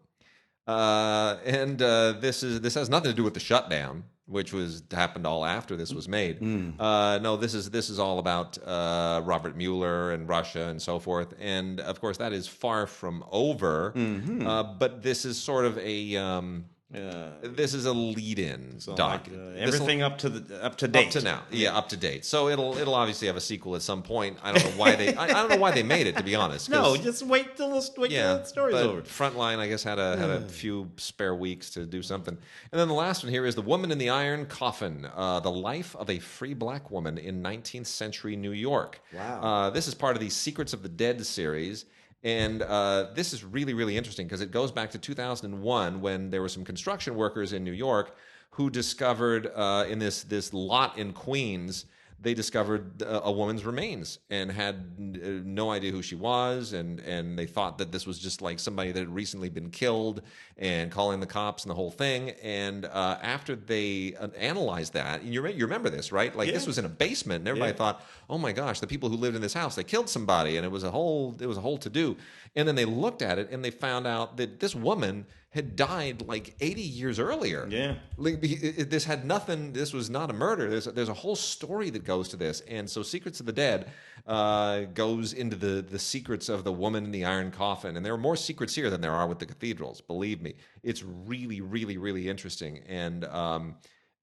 Speaker 1: This has nothing to do with the shutdown, which happened all after this was made. No, this is all about Robert Mueller and Russia and so forth. And of course, that is far from over. But this is sort of this is a lead-in doc.
Speaker 2: Everything up to date.
Speaker 1: Up to now, up to date. So it'll obviously have a sequel at some point. I don't know why they. I don't know why they made it, to be honest.
Speaker 2: No, just wait till the story's over.
Speaker 1: Frontline, I guess, had a few spare weeks to do something. And then the last one here is The Woman in the Iron Coffin: The Life of a Free Black Woman in 19th Century New York.
Speaker 2: Wow.
Speaker 1: This is part of the Secrets of the Dead series. And this is really, really interesting because it goes back to 2001 when there were some construction workers in New York who discovered in this lot in Queens, they discovered a woman's remains and had no idea who she was, and they thought that this was just like somebody that had recently been killed, and calling the cops and the whole thing. And after they analyzed that, and you remember this, right? Like this was in a basement, and everybody thought, "Oh my gosh, the people who lived in this house, they killed somebody," and it was a whole to do. And then they looked at it and they found out that this woman had died like 80 years earlier.
Speaker 2: Yeah.
Speaker 1: Like, this had nothing, this was not a murder. There's a whole story that goes to this. And so Secrets of the Dead goes into the secrets of the woman in the iron coffin. And there are more secrets here than there are with the cathedrals, believe me. It's really, really, really interesting. And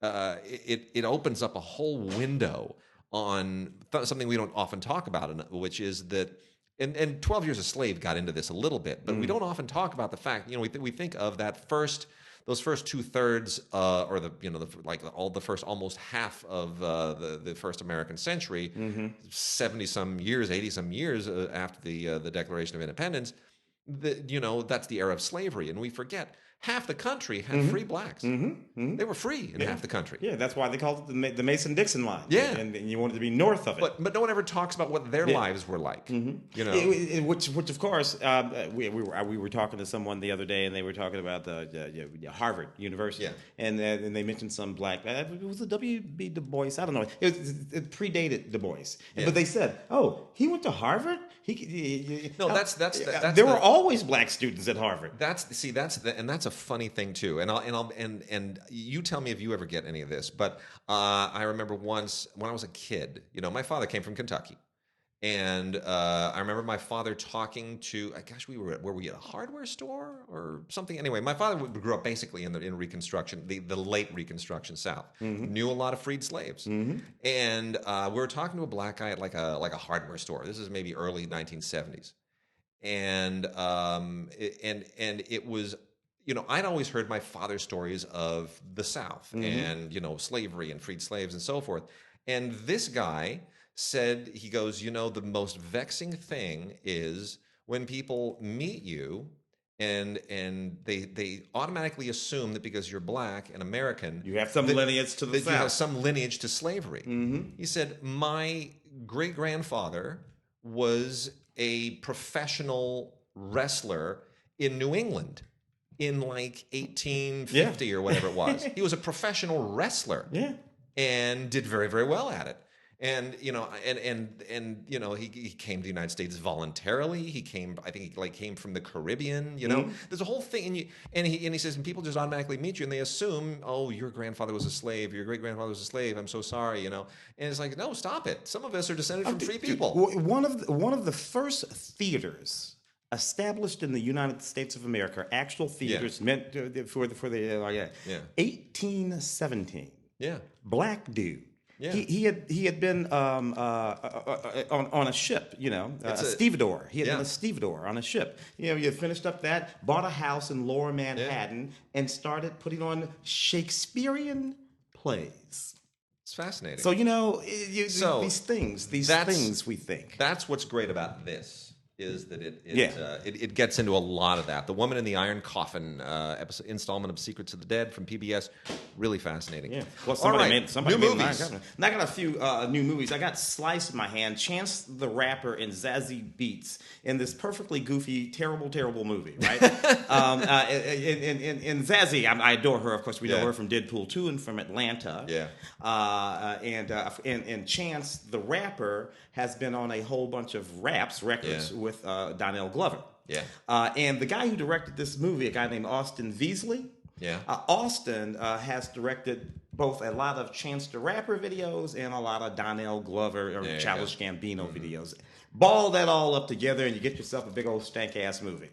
Speaker 1: it opens up a whole window on something we don't often talk about, which is that And 12 Years a Slave got into this a little bit, but we don't often talk about the fact, we think of those first 2/3, or the first almost half of the first American century, 70-some years, 80-some years after the Declaration of Independence. That's the era of slavery, and we forget half the country had free blacks. They were free in half the country.
Speaker 2: Yeah, that's why they called it the Mason-Dixon line.
Speaker 1: Yeah.
Speaker 2: And you wanted to be north of it.
Speaker 1: But no one ever talks about what their lives were like. You know,
Speaker 2: which of course, we were talking to someone the other day, and they were talking about the Harvard University, and they mentioned some black. It was the W.B. Du Bois. I don't know. It predated Du Bois, but they said, "Oh, he went to Harvard." There were always black students at Harvard.
Speaker 1: That's a funny thing too. And you tell me if you ever get any of this. But I remember once when I was a kid. You know, my father came from Kentucky. And I remember my father talking to, were we at a hardware store or something? Anyway, my father grew up basically in Reconstruction, the late Reconstruction South. Knew a lot of freed slaves. And we were talking to a black guy at like a hardware store. This is maybe early 1970s. And it was, you know, I'd always heard my father's stories of the South and, you know, slavery and freed slaves and so forth. And this guy said, he goes, you know, the most vexing thing is when people meet you and they automatically assume that because you're black and American,
Speaker 2: you have some lineage to the South.
Speaker 1: You have some lineage to slavery. He said, my great-grandfather was a professional wrestler in New England in like 1850 or whatever it was. He was a professional wrestler and did very, very well at it. And you know, and you know, he came to the United States voluntarily. He came, I think, he came from the Caribbean. You know, there's a whole thing, and he says, and people just automatically meet you, and they assume, oh, your grandfather was a slave, your great grandfather was a slave. I'm so sorry, you know. And it's like, no, stop it. Some of us are descended from free people.
Speaker 2: One of the first theaters established in the United States of America, actual theaters meant for the 1817.
Speaker 1: Yeah,
Speaker 2: black dude. Yeah. He had been on a ship, you know, a stevedore. He had been a stevedore on a ship. You know, he had finished up that, bought a house in Lower Manhattan, and started putting on Shakespearean plays.
Speaker 1: It's fascinating.
Speaker 2: So, you know, these things we think.
Speaker 1: That's what's great about this. Is that it gets into a lot of that. The Woman in the Iron Coffin installment of Secrets of the Dead from PBS, really fascinating.
Speaker 2: Yeah. Well, somebody made new movies. And I got a few new movies. I got Slice in my hand, Chance the Rapper, and Zazie Beetz in this perfectly goofy, terrible movie, right? and Zazie, I adore her. Of course, we know her from Deadpool 2 and from Atlanta.
Speaker 1: Yeah.
Speaker 2: And Chance the Rapper has been on a whole bunch of records with Donnell Glover.
Speaker 1: Yeah.
Speaker 2: And the guy who directed this movie, a guy named Austin Veasley.
Speaker 1: Yeah.
Speaker 2: Austin has directed both a lot of Chance the Rapper videos and a lot of Donnell Glover or Childish Gambino videos. Ball that all up together and you get yourself a big old stank-ass movie.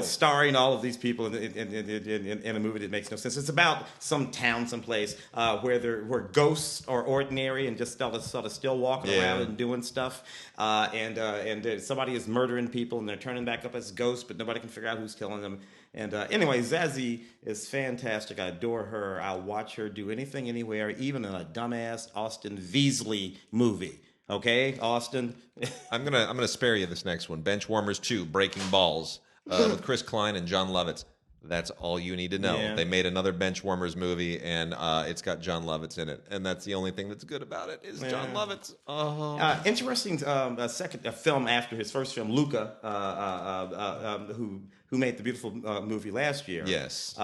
Speaker 2: Starring all of these people in a movie that makes no sense. It's about some town someplace where ghosts are ordinary and just sort of still walking around and doing stuff. And somebody is murdering people and they're turning back up as ghosts, but nobody can figure out who's killing them. And anyway, Zazie is fantastic. I adore her. I'll watch her do anything, anywhere, even in a dumbass Austin Veasley movie. Okay, Austin.
Speaker 1: I'm gonna spare you this next one. Benchwarmers 2, Breaking Balls, with Chris Klein and John Lovitz. That's all you need to know. Yeah. They made another Benchwarmers movie, and it's got John Lovitz in it, and that's the only thing that's good about it is John Lovitz. Oh,
Speaker 2: interesting. Second film after his first film, Luca, who made the beautiful movie last year.
Speaker 1: Yes.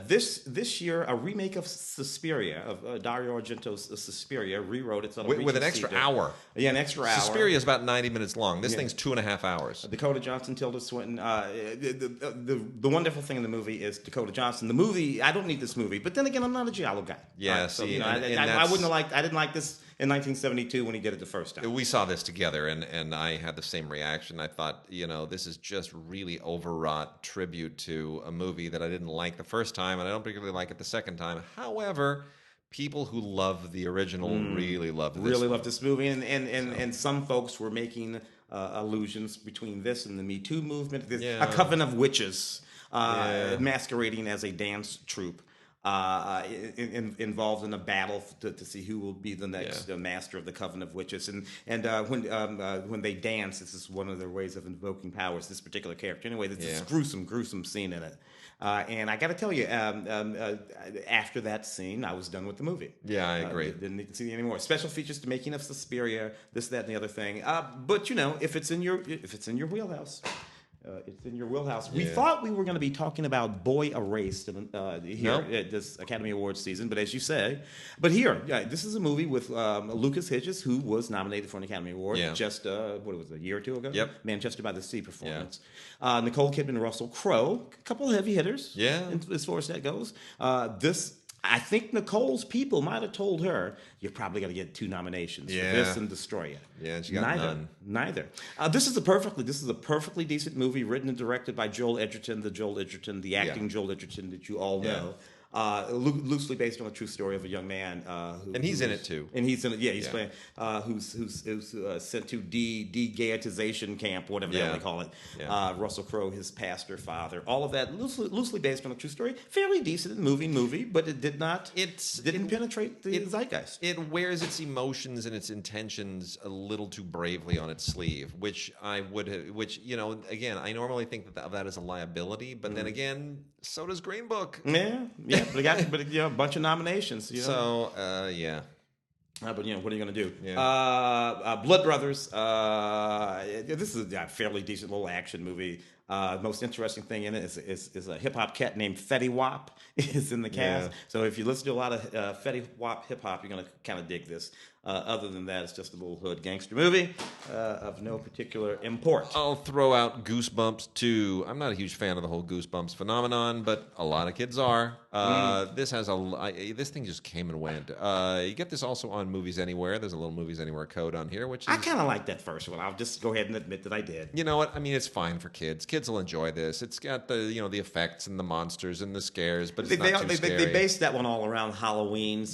Speaker 2: This year, a remake of Suspiria, of Dario Argento's Suspiria, rewrote it.
Speaker 1: With an extra hour.
Speaker 2: Yeah, an extra hour.
Speaker 1: Suspiria is about 90 minutes long. This thing's 2.5 hours.
Speaker 2: Dakota Johnson, Tilda Swinton. The wonderful thing in the movie is Dakota Johnson. The movie, I don't need this movie, but then again, I'm not a Giallo guy.
Speaker 1: Yeah,
Speaker 2: so, you know, I didn't like this in 1972 when he did it the first time.
Speaker 1: We saw this together, and I had the same reaction. I thought, you know, this is just really overwrought tribute to a movie that I didn't like the first time, and I don't particularly like it the second time. However, people who love the original really loved this
Speaker 2: movie, and some folks were making allusions between this and the Me Too movement. A coven of witches masquerading as a dance troupe. involved in a battle to see who will be the next master of the Coven of Witches. And when they dance, this is one of their ways of invoking powers. This particular character, anyway, there's this gruesome scene in it. And I got to tell you, after that scene, I was done with the movie.
Speaker 1: Yeah, I agree.
Speaker 2: Didn't need to see any more special features to making of Suspiria, this, that, and the other thing. But if it's in your wheelhouse. It's in your wheelhouse. We thought we were going to be talking about Boy Erased here at this Academy Awards season, but as you say, this is a movie with Lucas Hedges, who was nominated for an Academy Award just a year or two ago?
Speaker 1: Yep.
Speaker 2: Manchester by the Sea performance. Nicole Kidman, Russell Crowe, a couple of heavy hitters. As far as that goes. I think Nicole's people might have told her, you're probably going to get 2 nominations for this and Destroy You.
Speaker 1: Yeah, she got none.
Speaker 2: Neither. This is a perfectly decent movie, written and directed by Joel Edgerton, the acting Joel Edgerton that you all know. Loosely based on a true story of a young man,
Speaker 1: and he's in it too.
Speaker 2: And he's in it. Yeah, he's playing. Who's sent to de-gayetization camp, whatever the hell they call it. Russell Crowe, his pastor father. All of that loosely based on a true story. Fairly decent movie, but it didn't penetrate the zeitgeist.
Speaker 1: It wears its emotions and its intentions a little too bravely on its sleeve, which again, I normally think that is a liability, but then again, so does Green Book.
Speaker 2: Yeah, but a bunch of nominations.
Speaker 1: So,
Speaker 2: but what are you going to do?
Speaker 1: Yeah.
Speaker 2: Blood Brothers. This is a fairly decent little action movie. Most interesting thing in it is a hip hop cat named Fetty Wap is in the cast. So if you listen to a lot of Fetty Wap hip hop, you're going to kind of dig this. Other than that, it's just a little hood gangster movie of no particular import.
Speaker 1: I'll throw out Goosebumps 2. I'm not a huge fan of the whole Goosebumps phenomenon, but a lot of kids are. This thing just came and went. You get this also on Movies Anywhere. There's a little Movies Anywhere code on here, which is...
Speaker 2: I kind of like that first one. I'll just go ahead and admit that I did.
Speaker 1: You know what? I mean, it's fine for kids. Kids will enjoy this. It's got the effects and the monsters and the scares, but it's not too scary.
Speaker 2: They based that one all around Halloween.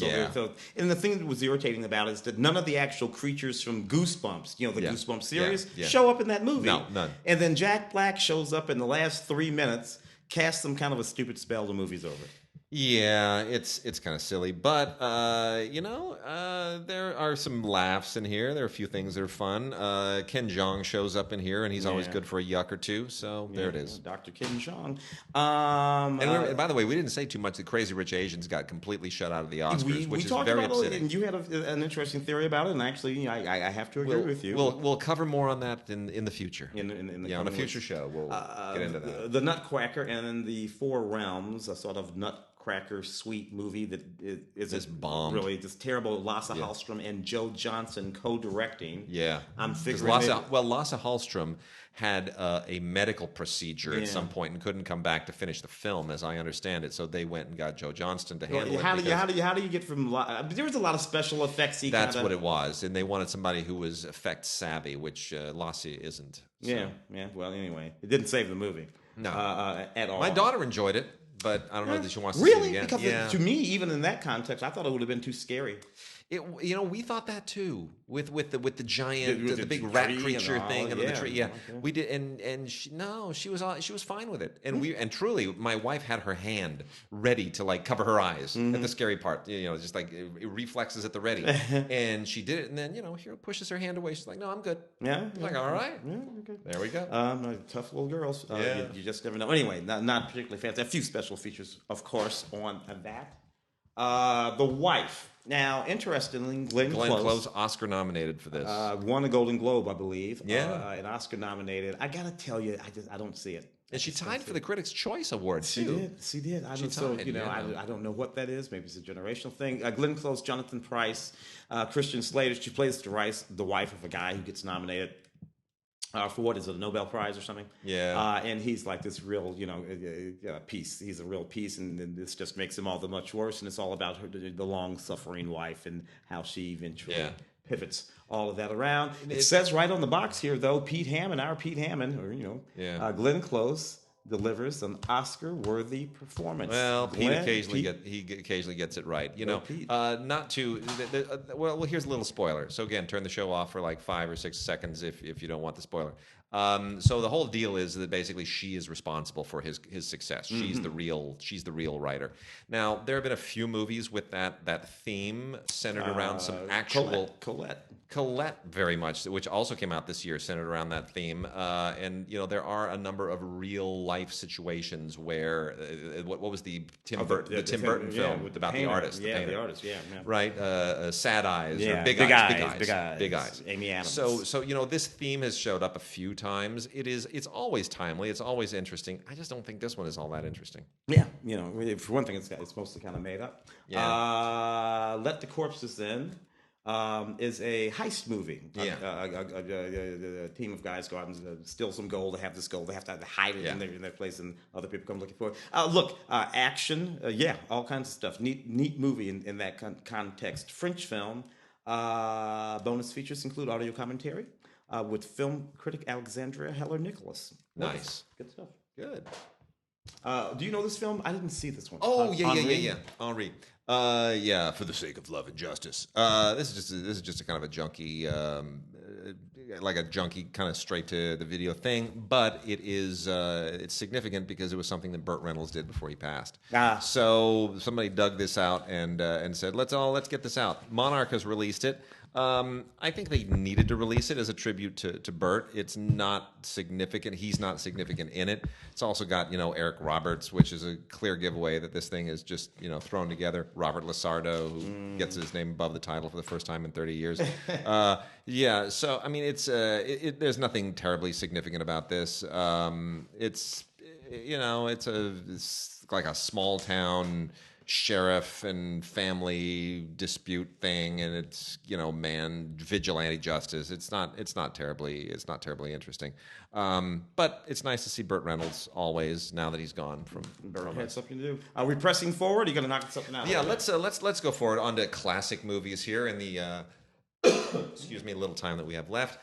Speaker 2: And the thing that was irritating about it is that none of the actual creatures from Goosebumps, the Goosebumps series, show up in that movie.
Speaker 1: No, none.
Speaker 2: And then Jack Black shows up in the last 3 minutes, casts some kind of a stupid spell, the movie's over.
Speaker 1: Yeah, it's kind of silly, but there are some laughs in here. There are a few things that are fun. Ken Jeong shows up in here, and he's always good for a yuck or two. So there it is,
Speaker 2: Dr. Ken Jeong.
Speaker 1: And by the way, we didn't say too much. The Crazy Rich Asians got completely shut out of the Oscars, which is very upsetting.
Speaker 2: And you had an interesting theory about it, and actually, I have to agree with you.
Speaker 1: We'll cover more on that in the future.
Speaker 2: On
Speaker 1: a future show, we'll get into that.
Speaker 2: The Nutcracker and then the Four Realms, a sort of Nutcracker sweet movie that is
Speaker 1: just bombed.
Speaker 2: Really just terrible. Lasse Hallström and Joe Johnson co-directing.
Speaker 1: Yeah,
Speaker 2: I'm figuring.
Speaker 1: Lasse Hallström had a medical procedure at some point and couldn't come back to finish the film, as I understand it. So they went and got Joe Johnston to handle it.
Speaker 2: How do you get from? There was a lot of special effects.
Speaker 1: That's what it was, and they wanted somebody who was effects savvy, which Lasse isn't. So.
Speaker 2: Yeah. Well, anyway, it didn't save the movie.
Speaker 1: No,
Speaker 2: at all.
Speaker 1: My daughter enjoyed it. But I don't know that she wants to
Speaker 2: really
Speaker 1: see it again.
Speaker 2: Because to me, even in that context, I thought it would have been too scary.
Speaker 1: We thought that too with the giant, the big rat creature thing and the tree. Yeah, we did, and she was fine with it. And truly, my wife had her hand ready to cover her eyes at the scary part. Just reflexes at the ready. And she did it, and then here pushes her hand away. She's like, "No, I'm good."
Speaker 2: Yeah,
Speaker 1: like all right.
Speaker 2: Yeah, okay.
Speaker 1: There we go.
Speaker 2: Tough little girls. You just never know. Anyway, not particularly fancy. A few special features, of course, on that. The Wife. Now, interestingly, Glenn
Speaker 1: Close, Oscar nominated for this.
Speaker 2: Won a Golden Globe, I believe.
Speaker 1: Yeah,
Speaker 2: an Oscar nominated. I gotta tell you, I don't see it.
Speaker 1: And she tied for the Critics' Choice Award too.
Speaker 2: She did. I don't know what that is. Maybe it's a generational thing. Glenn Close, Jonathan Pryce, Christian Slater. She plays the wife of a guy who gets nominated. For what is it, a Nobel Prize or something?
Speaker 1: Yeah.
Speaker 2: And he's like this real, piece. He's a real piece, and this just makes him all the much worse. And it's all about the long-suffering wife and how she eventually pivots all of that around. It says right on the box here, though, Pete Hammond, Glenn Close delivers an Oscar-worthy performance.
Speaker 1: Well, Pete occasionally gets it right. Not too. Well, here's a little spoiler. So again, turn the show off for 5 or 6 seconds if you don't want the spoiler. So the whole deal is that basically she is responsible for his success. She's the real writer. Now there have been a few movies with that theme centered around some actual Colette very much, which also came out this year, centered around that theme. And there are a number of real life situations where what was the Tim Burton film
Speaker 2: with
Speaker 1: about
Speaker 2: the
Speaker 1: artist?
Speaker 2: Yeah, the artist. Yeah.
Speaker 1: Right. Sad Eyes or Big Eyes.
Speaker 2: Amy Adams.
Speaker 1: So this theme has showed up a few times. It's always timely. It's always interesting. I just don't think this one is all that interesting.
Speaker 2: Yeah. For one thing, it's mostly kind of made up.
Speaker 1: Yeah.
Speaker 2: Let the Corpses In. Is a heist movie.
Speaker 1: Yeah.
Speaker 2: A team of guys go out and steal some gold. They have this gold. They have to hide it in their place, and other people come looking for it. Action. All kinds of stuff. Neat movie in that context. French film. Bonus features include audio commentary with film critic Alexandra Heller-Nicholas.
Speaker 1: Nice.
Speaker 2: Good stuff.
Speaker 1: Good.
Speaker 2: Do you know this film? I didn't see this one.
Speaker 1: Oh, yeah. Henri. For the sake of love and justice. This is just a kind of a junky, like a junky kind of straight to the video thing. But it's significant because it was something that Burt Reynolds did before he passed. So somebody dug this out and said, let's get this out. Monarch has released it. I think they needed to release it as a tribute to Burt. It's not significant. He's not significant in it. It's also got, Eric Roberts, which is a clear giveaway that this thing is just, thrown together. Robert Lasardo, who gets his name above the title for the first time in 30 years. So, I mean, it's there's nothing terribly significant about this. It's like a small town sheriff and family dispute thing, and it's vigilante justice. It's not terribly interesting, but it's nice to see Burt Reynolds always now that he's gone from
Speaker 2: had something to do. Are we pressing forward? Are you going to knock something out?
Speaker 1: Yeah, let's go forward onto classic movies here in the excuse me, little time that we have left.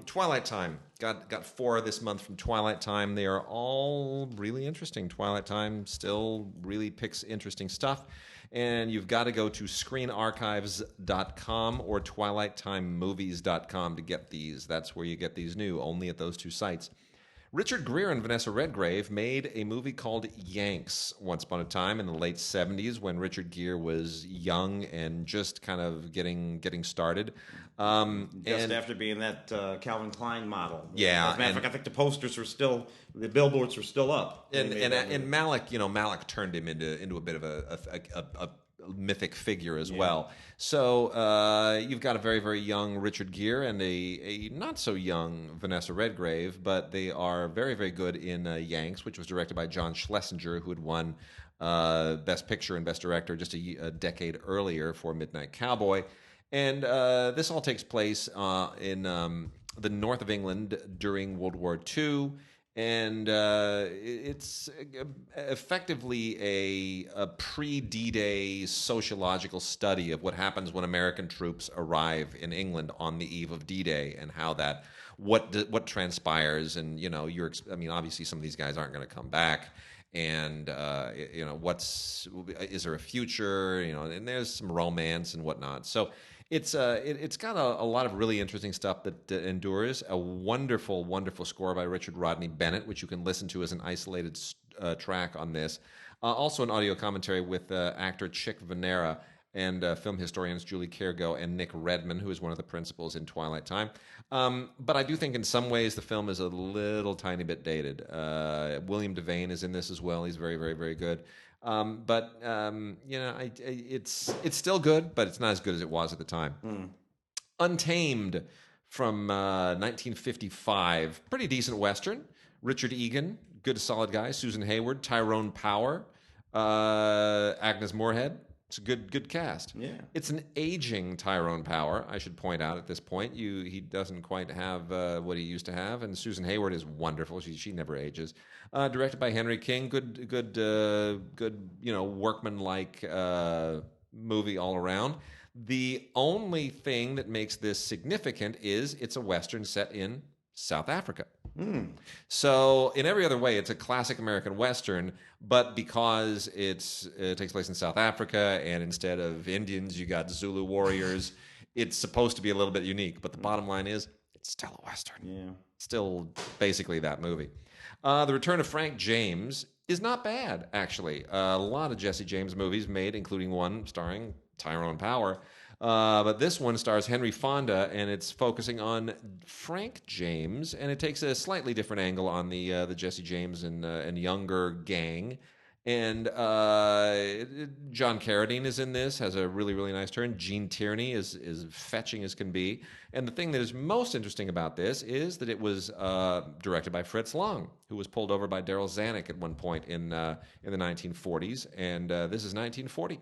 Speaker 1: Twilight Time. Got 4 this month from Twilight Time. They are all really interesting. Twilight Time still really picks interesting stuff. And you've got to go to screenarchives.com or twilighttimemovies.com to get these. That's where you get these new, only at those 2 sites. Richard Gere and Vanessa Redgrave made a movie called Yanks once upon a time in the late 70s when Richard Gere was young and just kind of getting started.
Speaker 2: After being that Calvin Klein model.
Speaker 1: Yeah.
Speaker 2: As a matter of fact, I think the billboards were still up.
Speaker 1: And Malik, Malik turned him into a bit of a mythic figure as well. So you've got a very, very young Richard Gere and a not so young Vanessa Redgrave, but they are very, very good in Yanks, which was directed by John Schlesinger, who had won Best Picture and Best Director just a decade earlier for Midnight Cowboy. And this all takes place in the north of England during World War II. And it's effectively a pre-D-Day sociological study of what happens when American troops arrive in England on the eve of D-Day and how what transpires. And obviously some of these guys aren't going to come back. And is there a future? And there's some romance and whatnot. So it's got a lot of really interesting stuff that endures. A wonderful, wonderful score by Richard Rodney Bennett, which you can listen to as an isolated track on this. Also an audio commentary with actor Chick Venera and film historians Julie Kergo and Nick Redman, who is one of the principals in Twilight Time. But I do think in some ways the film is a little tiny bit dated. William Devane is in this as well. He's very, very, very good. It's still good, but it's not as good as it was at the time. Untamed from 1955, pretty decent Western. Richard Egan, good solid guy. Susan Hayward, Tyrone Power, Agnes Moorehead. It's a good cast.
Speaker 2: Yeah.
Speaker 1: It's an aging Tyrone Power, I should point out at this point. He doesn't quite have what he used to have, and Susan Hayward is wonderful. She never ages. Directed by Henry King, good workman-like movie all around. The only thing that makes this significant is it's a Western set in South Africa. So in every other way, it's a classic American Western, but because it takes place in South Africa and instead of Indians, you got Zulu warriors, it's supposed to be a little bit unique. But the bottom line is, it's still a Western.
Speaker 2: Yeah.
Speaker 1: Still basically that movie. The Return of Frank James is not bad, actually. A lot of Jesse James movies made, including one starring Tyrone Power. But this one stars Henry Fonda, and it's focusing on Frank James, and it takes a slightly different angle on the Jesse James and younger gang. And John Carradine is in this, has a really, really nice turn. Gene Tierney is fetching as can be. And the thing that is most interesting about this is that it was directed by Fritz Lang, who was pulled over by Daryl Zanuck at one point in the 1940s. And this is 1940.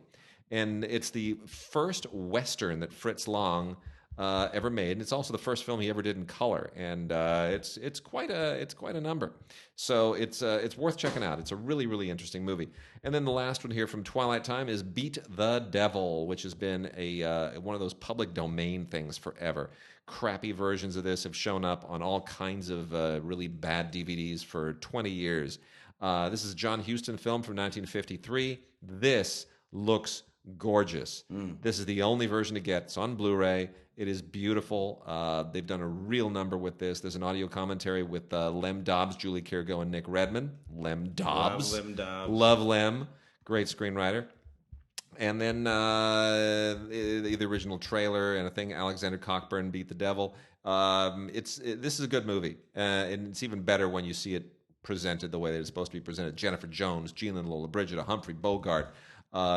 Speaker 1: And it's the first Western that Fritz Lang ever made, and it's also the first film he ever did in color, and it's quite a number. So it's worth checking out. It's a really, really interesting movie. And then the last one here from Twilight Time is Beat the Devil, which has been one of those public domain things forever. Crappy versions of this have shown up on all kinds of really bad DVDs for 20 years. This is a John Huston film from 1953. This looks gorgeous. This is the only version to get. It's on Blu-ray. It is beautiful. They've done a real number with this. There's an audio commentary with Lem Dobbs, Julie Kyrgo, and Nick Redman. Lem Dobbs.
Speaker 2: Love Lem Dobbs.
Speaker 1: Love Lem. Great screenwriter. And then the original trailer and a thing, Alexander Cockburn, Beat the Devil. This is a good movie. And it's even better when you see it presented the way that it's supposed to be presented. Jennifer Jones, Jean Lollobrigida, Humphrey Bogart,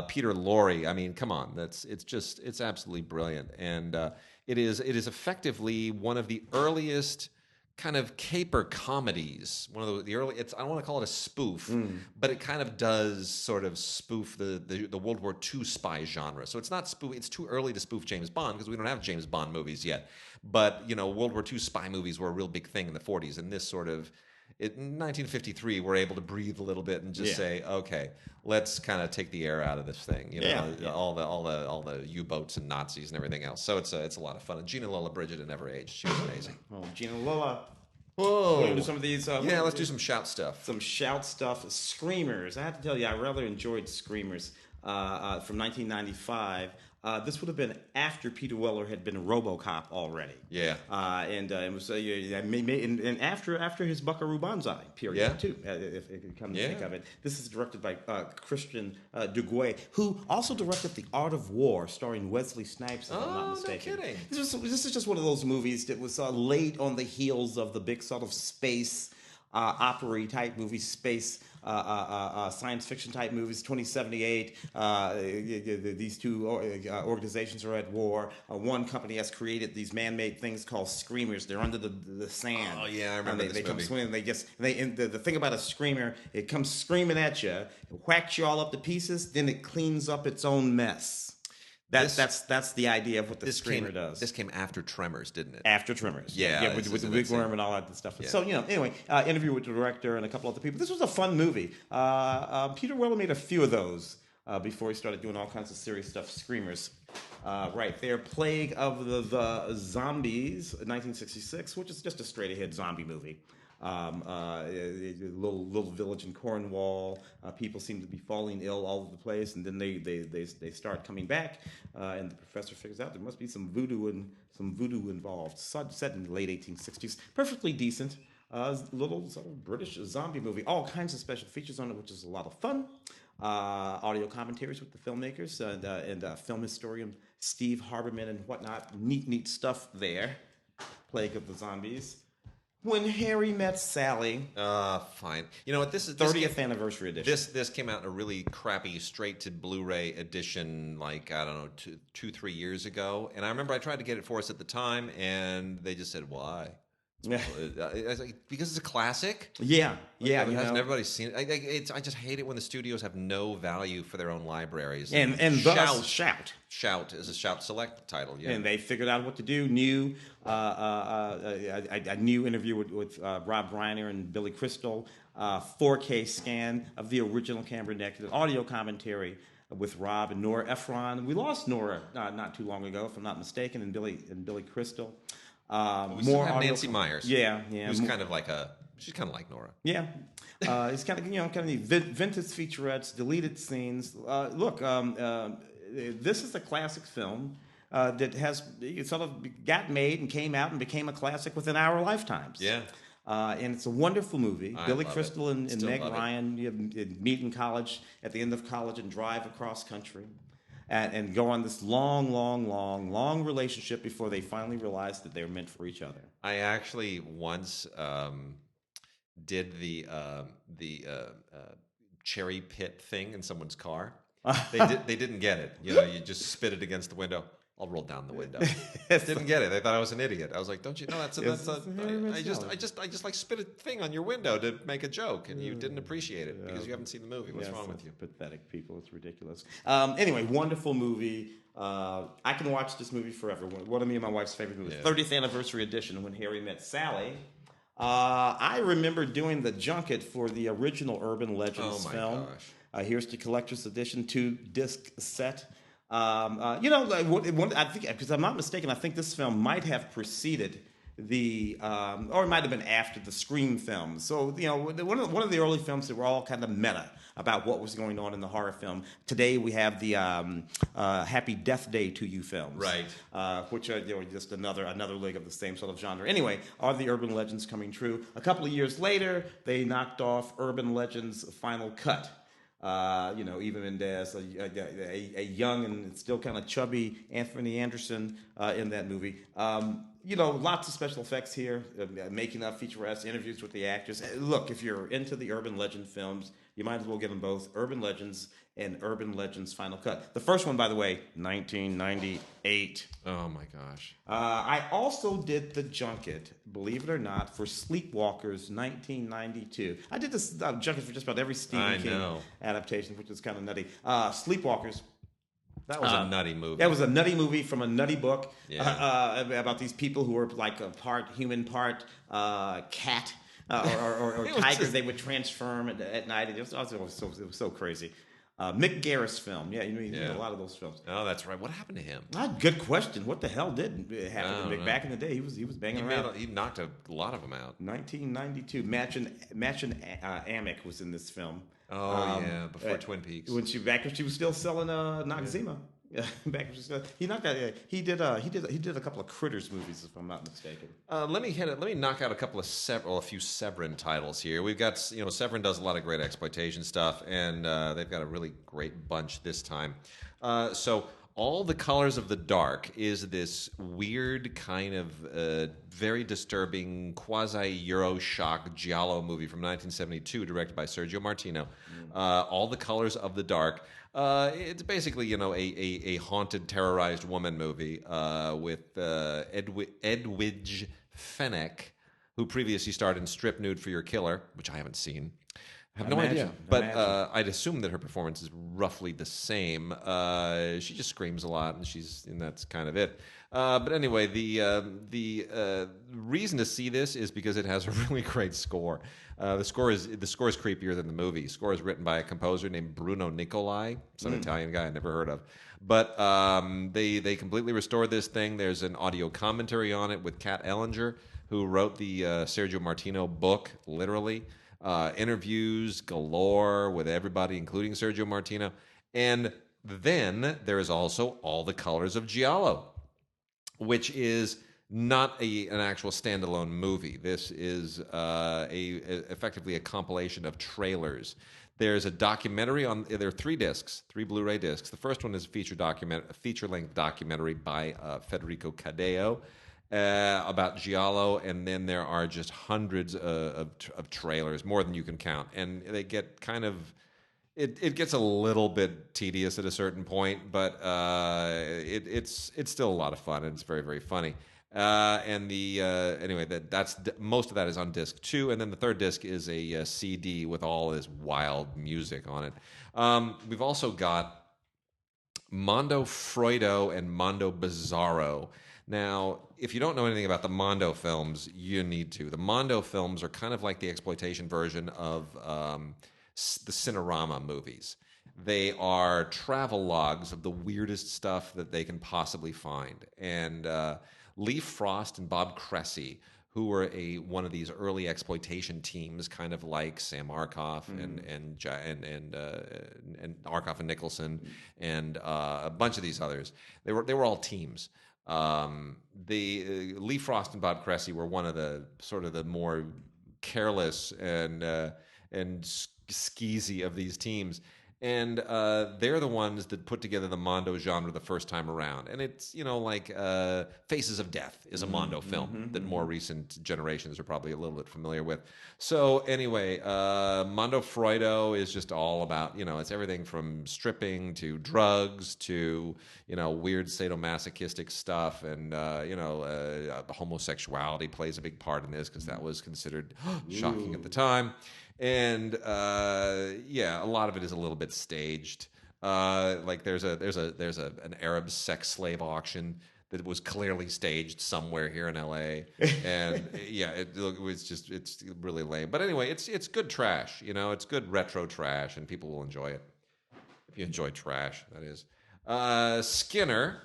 Speaker 1: Peter Lorre. I mean, come on, it's absolutely brilliant, and it is effectively one of the earliest kind of caper comedies. One of the early. I don't want to call it a spoof, but it kind of does sort of spoof the World War II spy genre. So it's not spoof. It's too early to spoof James Bond because we don't have James Bond movies yet. But World War II spy movies were a real big thing in the 40s, and this sort of. In 1953, we're able to breathe a little bit and just say, okay, let's kind of take the air out of this thing. All the U-boats and Nazis and everything else. So it's a lot of fun. And Gina Lollobrigida never aged. She was amazing.
Speaker 2: Oh, Gina Lola.
Speaker 1: Whoa.
Speaker 2: Want to do some of these?
Speaker 1: Let's do some shout stuff.
Speaker 2: Some shout stuff. Screamers. I have to tell you, I rather enjoyed Screamers from 1995. This would have been after Peter Weller had been RoboCop already.
Speaker 1: Yeah.
Speaker 2: And it was and after his Buckaroo Banzai period too. If you come to think of it, this is directed by Christian Duguay, who also directed The Art of War, starring Wesley Snipes. If I'm not mistaken.
Speaker 1: No kidding.
Speaker 2: This is just one of those movies that was late on the heels of the big sort of space opera type movies, space. Science fiction type movies. 2078. These two organizations are at war. One company has created these man-made things called screamers. They're under the sand.
Speaker 1: Oh yeah, I remember this
Speaker 2: movie. They come
Speaker 1: swimming.
Speaker 2: The thing about a screamer, it comes screaming at you, it whacks you all up to pieces, then it cleans up its own mess. That's the idea of what the screamer does.
Speaker 1: This came after Tremors, didn't it?
Speaker 2: After Tremors.
Speaker 1: Yeah.
Speaker 2: With the big worm and all that stuff. Yeah. So, anyway, interview with the director and a couple other people. This was a fun movie. Peter Weller made a few of those before he started doing all kinds of serious stuff. Screamers. Right there. Plague of the Zombies, 1966, which is just a straight-ahead zombie movie. A little village in Cornwall. People seem to be falling ill all over the place, and then they start coming back, and the professor figures out there must be some voodoo involved. Set in the late 1860s, perfectly decent. Little sort of British zombie movie. All kinds of special features on it, which is a lot of fun. Audio commentaries with the filmmakers and film historian Steve Harberman and whatnot. Neat stuff there. Plague of the Zombies. When Harry Met Sally.
Speaker 1: Fine. You know what? This is
Speaker 2: 30th anniversary edition.
Speaker 1: This came out in a really crappy straight to Blu-ray edition, like I don't know, 2-3 years ago. And I remember I tried to get it for us at the time, and they just said, "Why?" Because it's a classic.
Speaker 2: Yeah.
Speaker 1: Hasn't everybody seen it? I just hate it when the studios have no value for their own libraries.
Speaker 2: And thus Shout.
Speaker 1: Shout is a Shout Select title. Yeah.
Speaker 2: And they figured out what to do. A new interview with Rob Reiner and Billy Crystal. 4K scan of the original Camera Connected. Audio commentary with Rob and Nora Ephron. We lost Nora not too long ago, if I'm not mistaken, and Billy Crystal.
Speaker 1: We still have Nancy Myers.
Speaker 2: Yeah.
Speaker 1: Who's she's kind of like Nora.
Speaker 2: Yeah. It's kind of vintage featurettes, deleted scenes. Look, this is a classic film. it sort of got made and came out and became a classic within our lifetimes.
Speaker 1: Yeah.
Speaker 2: And it's a wonderful movie. Billy Crystal and Meg Ryan meet in college at the end of college and drive across country and go on this long relationship before they finally realize that they're meant for each other.
Speaker 1: I actually once did the cherry pit thing in someone's car. They didn't get it. You know, you just spit it against the window. I'll roll down the window. Didn't get it. They thought I was an idiot. I was like, "Don't you know I just like spit a thing on your window to make a joke, and you didn't appreciate it because you haven't seen the movie. What's wrong with you?"
Speaker 2: Pathetic people. It's ridiculous. Anyway, wonderful movie. I can watch this movie forever. One of me and my wife's favorite movies. 30th anniversary edition, When Harry Met Sally. I remember doing the junket for the original Urban Legends film. Gosh. Here's the collector's edition 2-disc set. I think, because I'm not mistaken, I think this film might have preceded or it might have been after the Scream films. So, you know, one of the early films that were all kind of meta about what was going on in the horror film. Today we have the Happy Death Day to You films,
Speaker 1: right?
Speaker 2: Which are just another leg of the same sort of genre. Anyway, are the Urban Legends coming true? A couple of years later, they knocked off Urban Legends Final Cut. Eva Mendes, a young and still kind of chubby Anthony Anderson in that movie. Lots of special effects here, making up featurettes, interviews with the actors. Look, if you're into the Urban Legend films, you might as well give them both, Urban Legends and Urban Legends Final Cut. The first one, by the way, 1998.
Speaker 1: Oh, my gosh.
Speaker 2: I also did the junket, believe it or not, for Sleepwalkers 1992. I did this junket for just about every Stephen King adaptation, which is kind of nutty. Sleepwalkers.
Speaker 1: That was a nutty movie.
Speaker 2: That was a nutty movie from a nutty book about these people who were like a part human, part cat. Or tigers, they would transform at night. It was so crazy. Mick Garris film. Yeah, he did a lot of those films.
Speaker 1: Oh, that's right. What happened to him?
Speaker 2: Good question. What the hell did happen to Mick? Back in the day, he was banging around.
Speaker 1: He knocked a lot of them out.
Speaker 2: 1992. Machin Amick was in this film.
Speaker 1: Oh, before Twin Peaks.
Speaker 2: Back when she was still selling Noxzema. Yeah, he knocked out. He did a couple of Critters movies, if I'm not mistaken.
Speaker 1: Let me knock out a few Severin titles here. We've got Severin does a lot of great exploitation stuff, and they've got a really great bunch this time. So All the Colors of the Dark is this weird kind of very disturbing quasi-Euroshock Giallo movie from 1972, directed by Sergio Martino. All the Colors of the Dark. It's basically, a haunted, terrorized woman movie with Edwidge Fenech, who previously starred in Strip Nude for Your Killer, which I haven't seen. I have no idea, but I'd assume that her performance is roughly the same. She just screams a lot, and that's kind of it. But anyway, the reason to see this is because it has a really great score. The score is creepier than the movie. The score is written by a composer named Bruno Nicolai, some Italian guy I never heard of. But they completely restored this thing. There's an audio commentary on it with Kat Ellinger, who wrote the Sergio Martino book, literally. Interviews galore with everybody, including Sergio Martino. And then there is also All the Colors of Giallo, which is not an actual standalone movie. This is effectively a compilation of trailers. There's a documentary there are 3 discs, 3 Blu-ray discs. The first one is a feature-length documentary by Federico Cadeo about Giallo, and then there are just hundreds of trailers, more than you can count, and they get kind of it gets a little bit tedious at a certain point, but it's still a lot of fun, and it's very, very funny. Anyway, that's most of that is on disc 2, and then the third disc is a CD with all this wild music on it. We've also got Mondo Freudo and Mondo Bizarro. Now, if you don't know anything about the Mondo films, you need to. The Mondo films are kind of like the exploitation version of the Cinerama movies. They are travel logs of the weirdest stuff that they can possibly find. And Lee Frost and Bob Cressy, who were one of these early exploitation teams, kind of like Sam Arkoff and Arkoff and Nicholson and a bunch of these others. They were all teams. The Lee Frost and Bob Cressy were one of the sort of the more careless and skeezy of these teams. And they're the ones that put together the Mondo genre the first time around. And it's, like Faces of Death is a Mondo film that more recent generations are probably a little bit familiar with. So anyway, Mondo Freudo is just all about, it's everything from stripping to drugs to, weird sadomasochistic stuff. And, homosexuality plays a big part in this because that was considered shocking at the time. And a lot of it is a little bit staged. Like there's an Arab sex slave auction that was clearly staged somewhere here in L.A. And it's really lame. But anyway, it's good trash. It's good retro trash, and people will enjoy it if you enjoy trash. That is Skinner.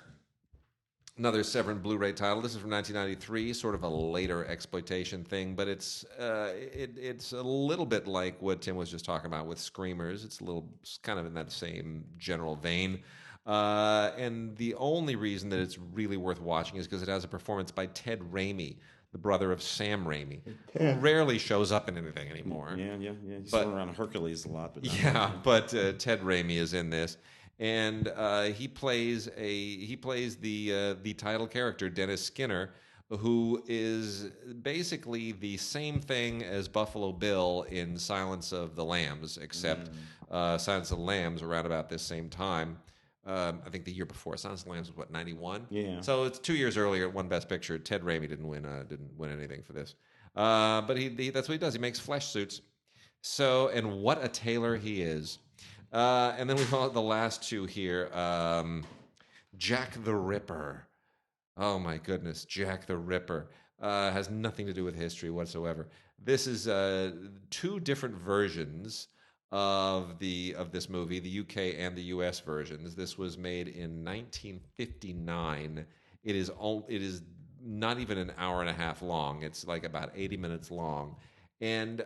Speaker 1: Another Severin Blu-ray title. This is from 1993, sort of a later exploitation thing, but it's a little bit like what Tim was just talking about with Screamers. It's kind of in that same general vein. And the only reason that it's really worth watching is because it has a performance by Ted Raimi, the brother of Sam Raimi, who rarely shows up in anything anymore.
Speaker 2: Yeah. He's thrown around Hercules a lot.
Speaker 1: But Ted Raimi is in this. And he plays the title character, Dennis Skinner, who is basically the same thing as Buffalo Bill in Silence of the Lambs, except Silence of the Lambs around about this same time. I think the year before. Silence of the Lambs was 91?
Speaker 2: Yeah.
Speaker 1: So it's 2 years earlier. It won Best Picture. Ted Raimi didn't win anything for this. But he that's what he does. He makes flesh suits. So, and what a tailor he is. And then we follow the last two here. Jack the Ripper. Oh my goodness, Jack the Ripper. Has nothing to do with history whatsoever. This is two different versions of this movie, the UK and the US versions. This was made in 1959. It is not even an hour and a half long. It's like about 80 minutes long. And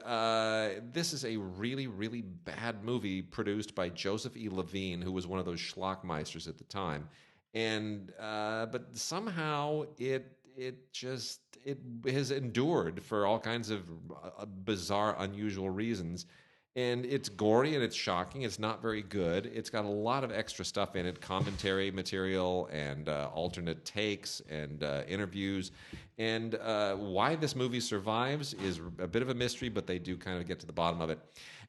Speaker 1: this is a really, really bad movie produced by Joseph E. Levine, who was one of those schlockmeisters at the time. And but somehow it has endured for all kinds of bizarre, unusual reasons. And it's gory and it's shocking. It's not very good. It's got a lot of extra stuff in it, commentary material and alternate takes and interviews. And why this movie survives is a bit of a mystery, but they do kind of get to the bottom of it.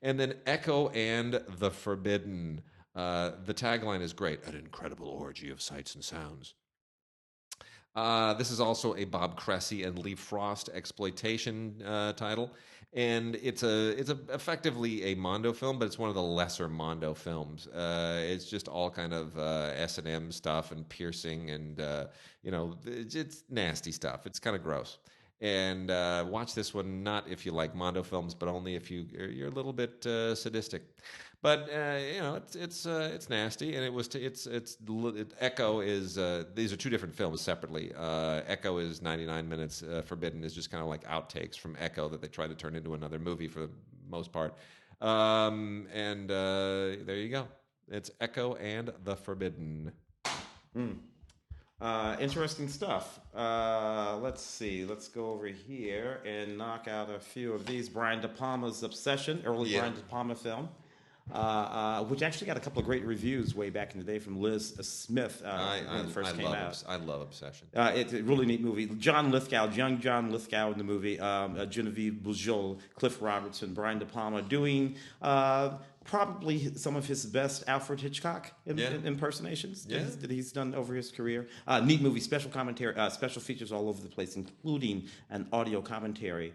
Speaker 1: And then Ecco and the Forbidden. The tagline is great. An incredible orgy of sights and sounds. This is also a Bob Cressy and Lee Frost exploitation title. And it's effectively a Mondo film, but it's one of the lesser Mondo films. It's just all kind of S&M stuff and piercing and, it's nasty stuff. It's kind of gross. And watch this one, not if you like Mondo films, but only if you're a little bit sadistic. But it's nasty, and Ecco is these are two different films separately. Ecco is 99 minutes. Forbidden is just kind of like outtakes from Ecco that they try to turn into another movie for the most part. And there you go. It's Ecco and the Forbidden.
Speaker 2: Interesting stuff. Let's see. Let's go over here and knock out a few of these. Brian De Palma's Obsession, Brian De Palma film. Which actually got a couple of great reviews way back in the day from Liz Smith when it first came out.
Speaker 1: I love Obsession.
Speaker 2: It's a really neat movie. young John Lithgow in the movie, Genevieve Bujold, Cliff Robertson, Brian De Palma doing probably some of his best Alfred Hitchcock impersonations that he's done over his career. Neat movie, special commentary, special features all over the place, including an audio commentary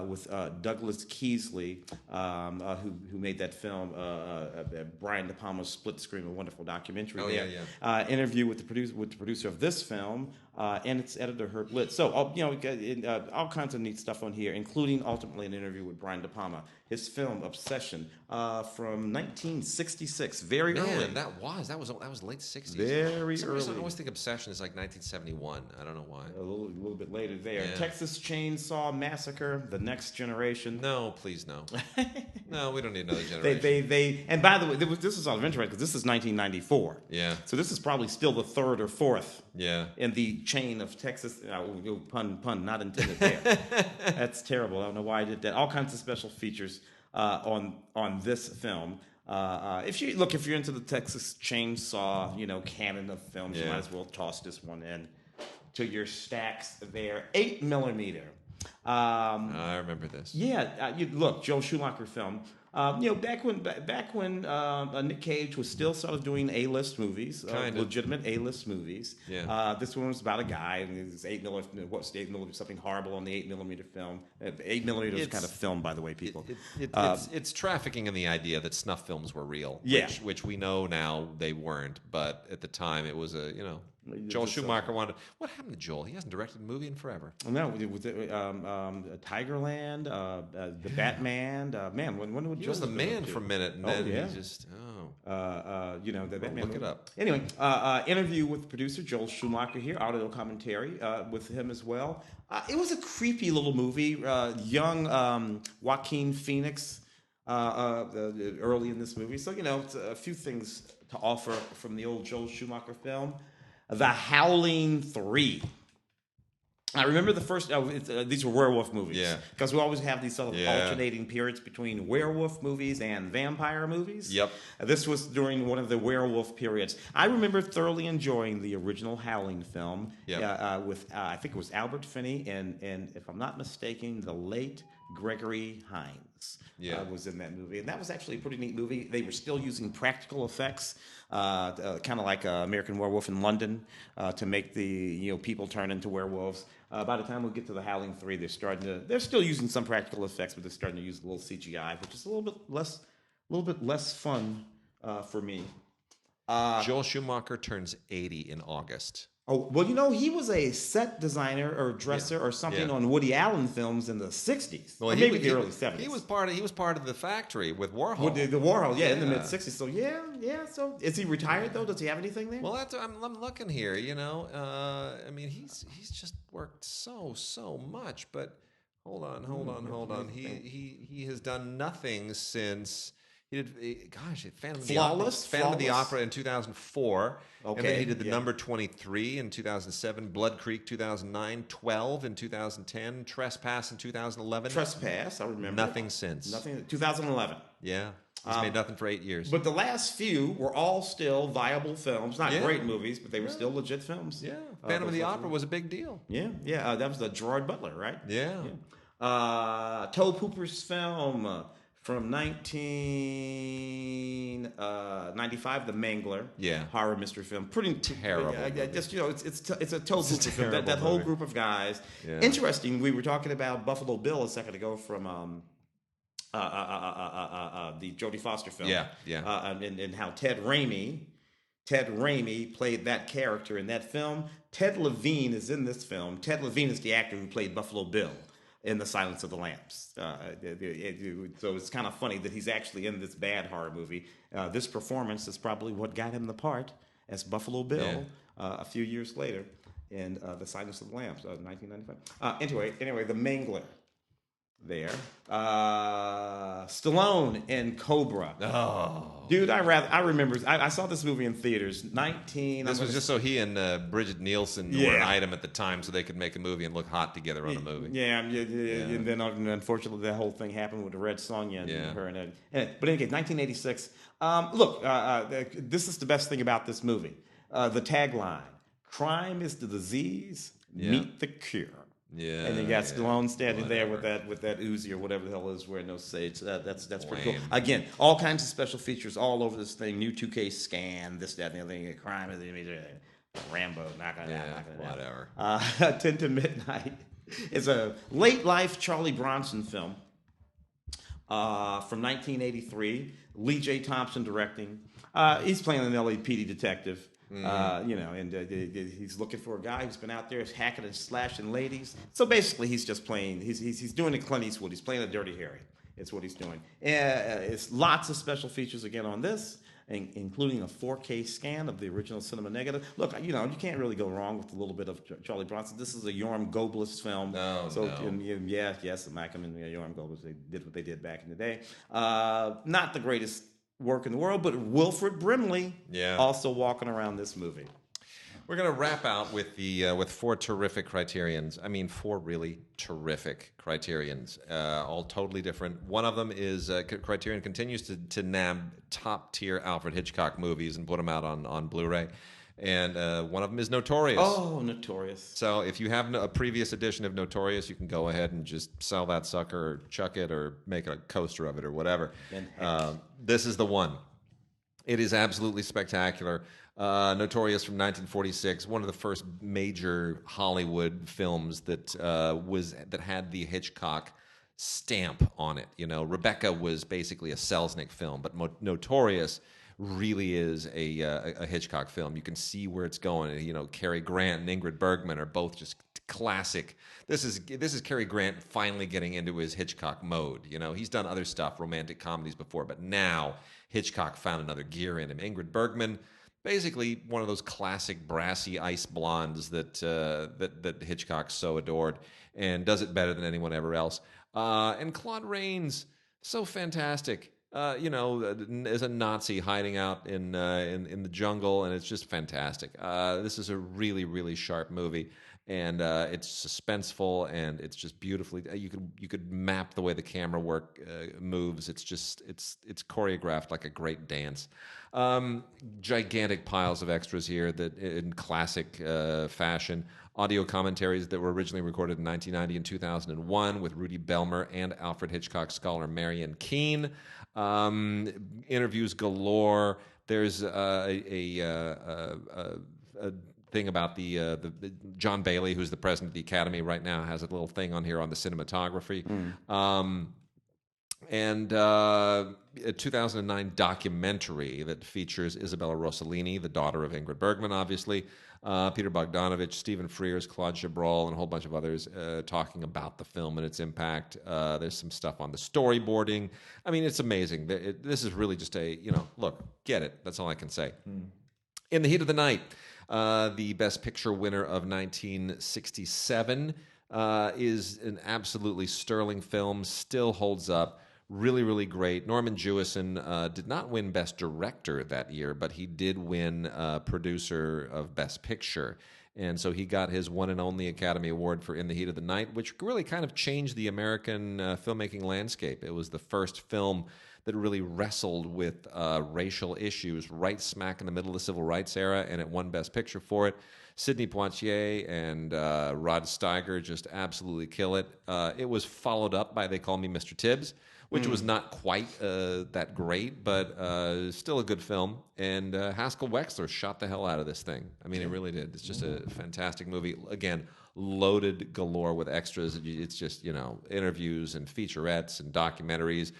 Speaker 2: with Douglas Keasley, who made that film, Brian De Palma's Split Screen, a wonderful documentary. Interview with the producer of this film, and its editor Herb Litt. So, all kinds of neat stuff on here, including ultimately an interview with Brian De Palma, his film Obsession from 1966, very early.
Speaker 1: That was late 60s.
Speaker 2: Very early.
Speaker 1: I always think Obsession is like 1971. I don't know why.
Speaker 2: A little bit later there.
Speaker 1: Yeah.
Speaker 2: Texas Chainsaw Massacre, The Next Generation.
Speaker 1: No, please no. No, we don't need another generation.
Speaker 2: They and by the way, this is all of interest because this is 1994.
Speaker 1: Yeah.
Speaker 2: So this is probably still the third or fourth.
Speaker 1: Yeah.
Speaker 2: In the chain of Texas, pun not intended there. That's terrible. I don't know why I did that. All kinds of special features on this film. If you're into the Texas Chainsaw, canon of films, you might as well toss this one in to your stacks there. 8mm.
Speaker 1: I remember this.
Speaker 2: Yeah, Joel Schumacher film. Back when Nick Cage was still sort of doing A-list movies, legitimate A-list movies.
Speaker 1: Yeah.
Speaker 2: This one was about a guy, and it's 8mm. What's 8mm? Something horrible on the 8mm film. 8mm is kind of film, by the way, people.
Speaker 1: It's trafficking in the idea that snuff films were real.
Speaker 2: Yeah.
Speaker 1: Which we know now they weren't, but at the time it was Joel Schumacher wanted. What happened to Joel? He hasn't directed a movie in forever.
Speaker 2: No, it was Tigerland, the Batman. Man, when would
Speaker 1: he was the man for a minute, and then he just
Speaker 2: the Batman.
Speaker 1: Look it up.
Speaker 2: Anyway, interview with producer Joel Schumacher here, audio commentary with him as well. It was a creepy little movie. Young Joaquin Phoenix early in this movie, so it's a few things to offer from the old Joel Schumacher film. The Howling III. I remember the first. These were werewolf movies.
Speaker 1: Yeah.
Speaker 2: Because we always have these sort of alternating periods between werewolf movies and vampire movies.
Speaker 1: Yep.
Speaker 2: This was during one of the werewolf periods. I remember thoroughly enjoying the original Howling film.
Speaker 1: Yep.
Speaker 2: With I think it was Albert Finney and if I'm not mistaken, the late Gregory Hines. Was in that movie, and that was actually a pretty neat movie. They were still using practical effects, kind of like American Werewolf in London, to make the people turn into werewolves. By the time we get to the Howling 3, they're still using some practical effects, but they're starting to use a little CGI, which is a little bit less fun for me.
Speaker 1: Joel Schumacher turns 80 in August.
Speaker 2: Oh, well, he was a set designer or dresser or something on Woody Allen films in the 60s.
Speaker 1: Well,
Speaker 2: or maybe the early 70s.
Speaker 1: He was part of the factory with Warhol.
Speaker 2: With the Warhol, in the mid 60s. So so is he retired though? Does he have anything there?
Speaker 1: Well, I'm looking here, I mean, he's just worked so much, but hold on. He has done nothing since he did Phantom of the Opera in 2004. Okay. And then he did the number 23 in 2007, Blood Creek 2009, 12 in 2010, Trespass in 2011.
Speaker 2: Trespass, I remember.
Speaker 1: Nothing since.
Speaker 2: Nothing. 2011.
Speaker 1: Yeah. He's made nothing for 8 years.
Speaker 2: But the last few were all still viable films. Not great movies, but they were still legit films.
Speaker 1: Yeah. Phantom of the Opera was a big deal.
Speaker 2: Yeah. That was the Gerard Butler, right?
Speaker 1: Yeah.
Speaker 2: Tobe Hooper's film from 1995, The Mangler.
Speaker 1: Yeah.
Speaker 2: Horror mystery film. Pretty
Speaker 1: terrible.
Speaker 2: Just it's a Tobe Hooper film. That whole group of guys. Yeah. Interesting. We were talking about Buffalo Bill a second ago from the Jodie Foster film.
Speaker 1: Yeah.
Speaker 2: And how Ted Raimi played that character in that film. Ted Levine is in this film. Ted Levine is the actor who played Buffalo Bill in The Silence of the Lambs. So it's kind of funny that he's actually in this bad horror movie. This performance is probably what got him the part as Buffalo Bill a few years later in The Silence of the Lambs, 1995. Anyway, The Mangler there. Stallone and Cobra.
Speaker 1: Oh,
Speaker 2: dude, I remember. I saw this movie in theaters.
Speaker 1: This was just so he and Bridget Nielsen were an item at the time, so they could make a movie and look hot together on a movie.
Speaker 2: Yeah. And then unfortunately, that whole thing happened with the Red Sonja and her. But anyway, 1986. Look, this is the best thing about this movie. The tagline: "Crime is the disease. Meet the cure." Yeah, and you got Stallone standing there with that Uzi or whatever the hell is wearing those sage. That's pretty cool. Again, all kinds of special features all over this thing. New 2K scan, this, that, and the other thing. Crime is Rambo, knocking it out.
Speaker 1: Whatever.
Speaker 2: 10 to Midnight is a late life Charlie Bronson film from 1983. Lee J. Thompson directing. He's playing an LAPD detective. And he's looking for a guy who's been out there hacking and slashing ladies. So basically, he's just playing. He's doing a Clint Eastwood. He's playing a Dirty Harry. It's what he's doing. It's lots of special features again on this, including a 4K scan of the original cinema negative. Look, you can't really go wrong with a little bit of Charlie Bronson. This is a Yorm Goebbels film. Yes, Malcolm and Yorm Goebbels, they did what they did back in the day. Not the greatest work in the world, but Wilfred Brimley also walking around this movie.
Speaker 1: We're going to wrap out with with 4 terrific Criterions. I mean, 4 really terrific Criterions, all totally different. One of them is Criterion continues to nab top-tier Alfred Hitchcock movies and put them out on Blu-ray. And one of them is Notorious.
Speaker 2: Oh, Notorious.
Speaker 1: So if you have a previous edition of Notorious, you can go ahead and just sell that sucker or chuck it or make a coaster of it or whatever. This is the one. It is absolutely spectacular. Notorious from 1946, one of the first major Hollywood films that had the Hitchcock stamp on it. Rebecca was basically a Selznick film, but Notorious really is a Hitchcock film. You can see where it's going. Cary Grant and Ingrid Bergman are both just classic. This is Cary Grant finally getting into his Hitchcock mode. He's done other stuff, romantic comedies before, but now Hitchcock found another gear in him. Ingrid Bergman, basically one of those classic brassy ice blondes that Hitchcock so adored, and does it better than anyone ever else. And Claude Rains, so fantastic. As a Nazi hiding out in the jungle, and it's just fantastic. This is a really, really sharp movie, and it's suspenseful, and it's just beautifully. You could map the way the camera work moves. It's choreographed like a great dance. Gigantic piles of extras here that in classic fashion. Audio commentaries that were originally recorded in 1990 and 2001 with Rudy Belmer and Alfred Hitchcock scholar Marion Keene. Interviews galore. There's a thing about the John Bailey, who's the president of the Academy right now, has a little thing on here on the cinematography. And a 2009 documentary that features Isabella Rossellini, the daughter of Ingrid Bergman, obviously, Peter Bogdanovich, Stephen Frears, Claude Chabrol, and a whole bunch of others talking about the film and its impact. There's some stuff on the storyboarding. I mean, it's amazing. This is really just look, get it. That's all I can say. In the Heat of the Night, the Best Picture winner of 1967, is an absolutely sterling film, still holds up. Really, really great. Norman Jewison did not win Best Director that year, but he did win Producer of Best Picture. And so he got his one and only Academy Award for In the Heat of the Night, which really kind of changed the American filmmaking landscape. It was the first film that really wrestled with racial issues right smack in the middle of the Civil Rights era, and it won Best Picture for it. Sidney Poitier and Rod Steiger just absolutely kill it. It was followed up by They Call Me Mr. Tibbs, which was not quite that great, but still a good film. And Haskell Wexler shot the hell out of this thing. I mean, it really did. It's just a fantastic movie. Again, loaded galore with extras. It's just, interviews and featurettes and documentaries.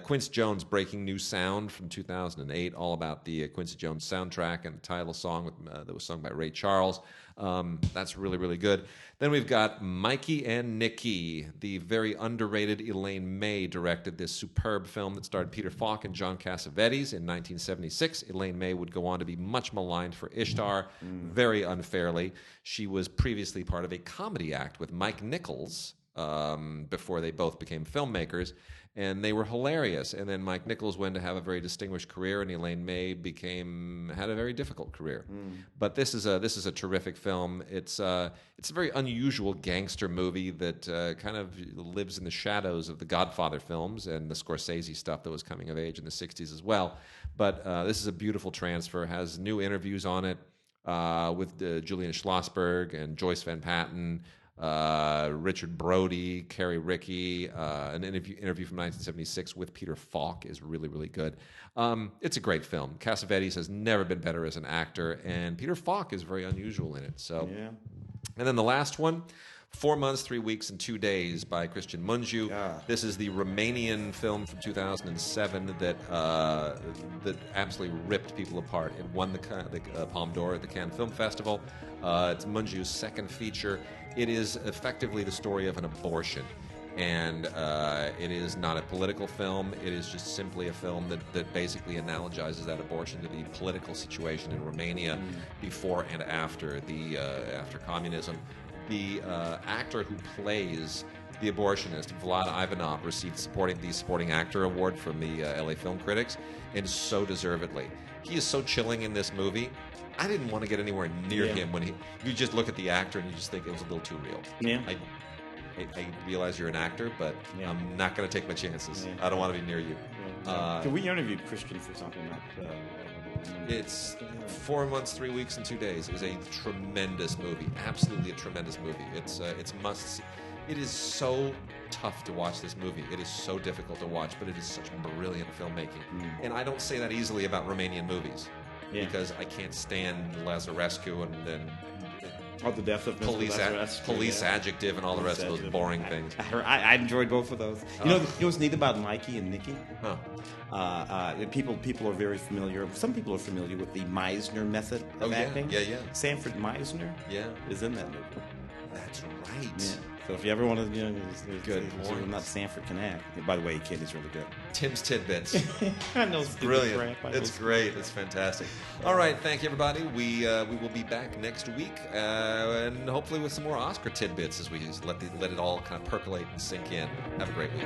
Speaker 1: Quincy Jones' Breaking New Sound from 2008, all about the Quincy Jones soundtrack and the title song that was sung by Ray Charles. That's really, really good. Then we've got Mikey and Nicky. The very underrated Elaine May directed this superb film that starred Peter Falk and John Cassavetes in 1976. Elaine May would go on to be much maligned for Ishtar, very unfairly. She was previously part of a comedy act with Mike Nichols before they both became filmmakers. And they were hilarious. And then Mike Nichols went to have a very distinguished career, and Elaine May had a very difficult career. But this is a terrific film. It's a very unusual gangster movie that kind of lives in the shadows of the Godfather films and the Scorsese stuff that was coming of age in the 60s as well. But this is a beautiful transfer. Has new interviews on it with Julian Schlossberg and Joyce Van Patten. Richard Brody, Carrie Rickey, an interview from 1976 with Peter Falk is really, really good. It's a great film. Cassavetes has never been better as an actor, and Peter Falk is very unusual in it. So, yeah. And then the last one, 4 months, 3 weeks, and 2 days by Cristian Mungiu.
Speaker 2: Yeah.
Speaker 1: This is the Romanian film from 2007 that absolutely ripped people apart. It won the Palme d'Or at the Cannes Film Festival. It's Mungiu's second feature. It is effectively the story of an abortion. And it is not a political film. It is just simply a film that basically analogizes that abortion to the political situation in Romania before and after after communism. The actor who plays the abortionist, Vlad Ivanov, received the supporting actor award from the LA Film Critics, and so deservedly. He is so chilling in this movie. I didn't want to get anywhere near him when you just look at the actor and you just think it was a little too real.
Speaker 2: Yeah.
Speaker 1: I realize you're an actor, but I'm not going to take my chances. I don't want to be near you.
Speaker 2: We interviewed Cristian for something like
Speaker 1: It's 4 months, 3 weeks, and 2 days. It is a tremendous movie. Absolutely a tremendous movie. It's must see. It is so tough to watch this movie. It is so difficult to watch, but it is such brilliant filmmaking. And I don't say that easily about Romanian movies because I can't stand Lazarescu and
Speaker 2: the death of
Speaker 1: police adjective and all the rest of those boring things.
Speaker 2: I enjoyed both of those. You know what's neat about Mikey and Nicky? People are very familiar. Some people are familiar with the Meisner method of acting.
Speaker 1: Yeah.
Speaker 2: Sanford Meisner is in that movie.
Speaker 1: That's right.
Speaker 2: Yeah. So if you ever want to,
Speaker 1: good.
Speaker 2: Not Sanford can act. By the way, kid, he's really good.
Speaker 1: Tim's Tidbits.
Speaker 2: I know,
Speaker 1: it's brilliant. It's great. It's fantastic. All right, thank you, everybody. We will be back next week, and hopefully with some more Oscar tidbits as we let it all kind of percolate and sink in. Have a great week.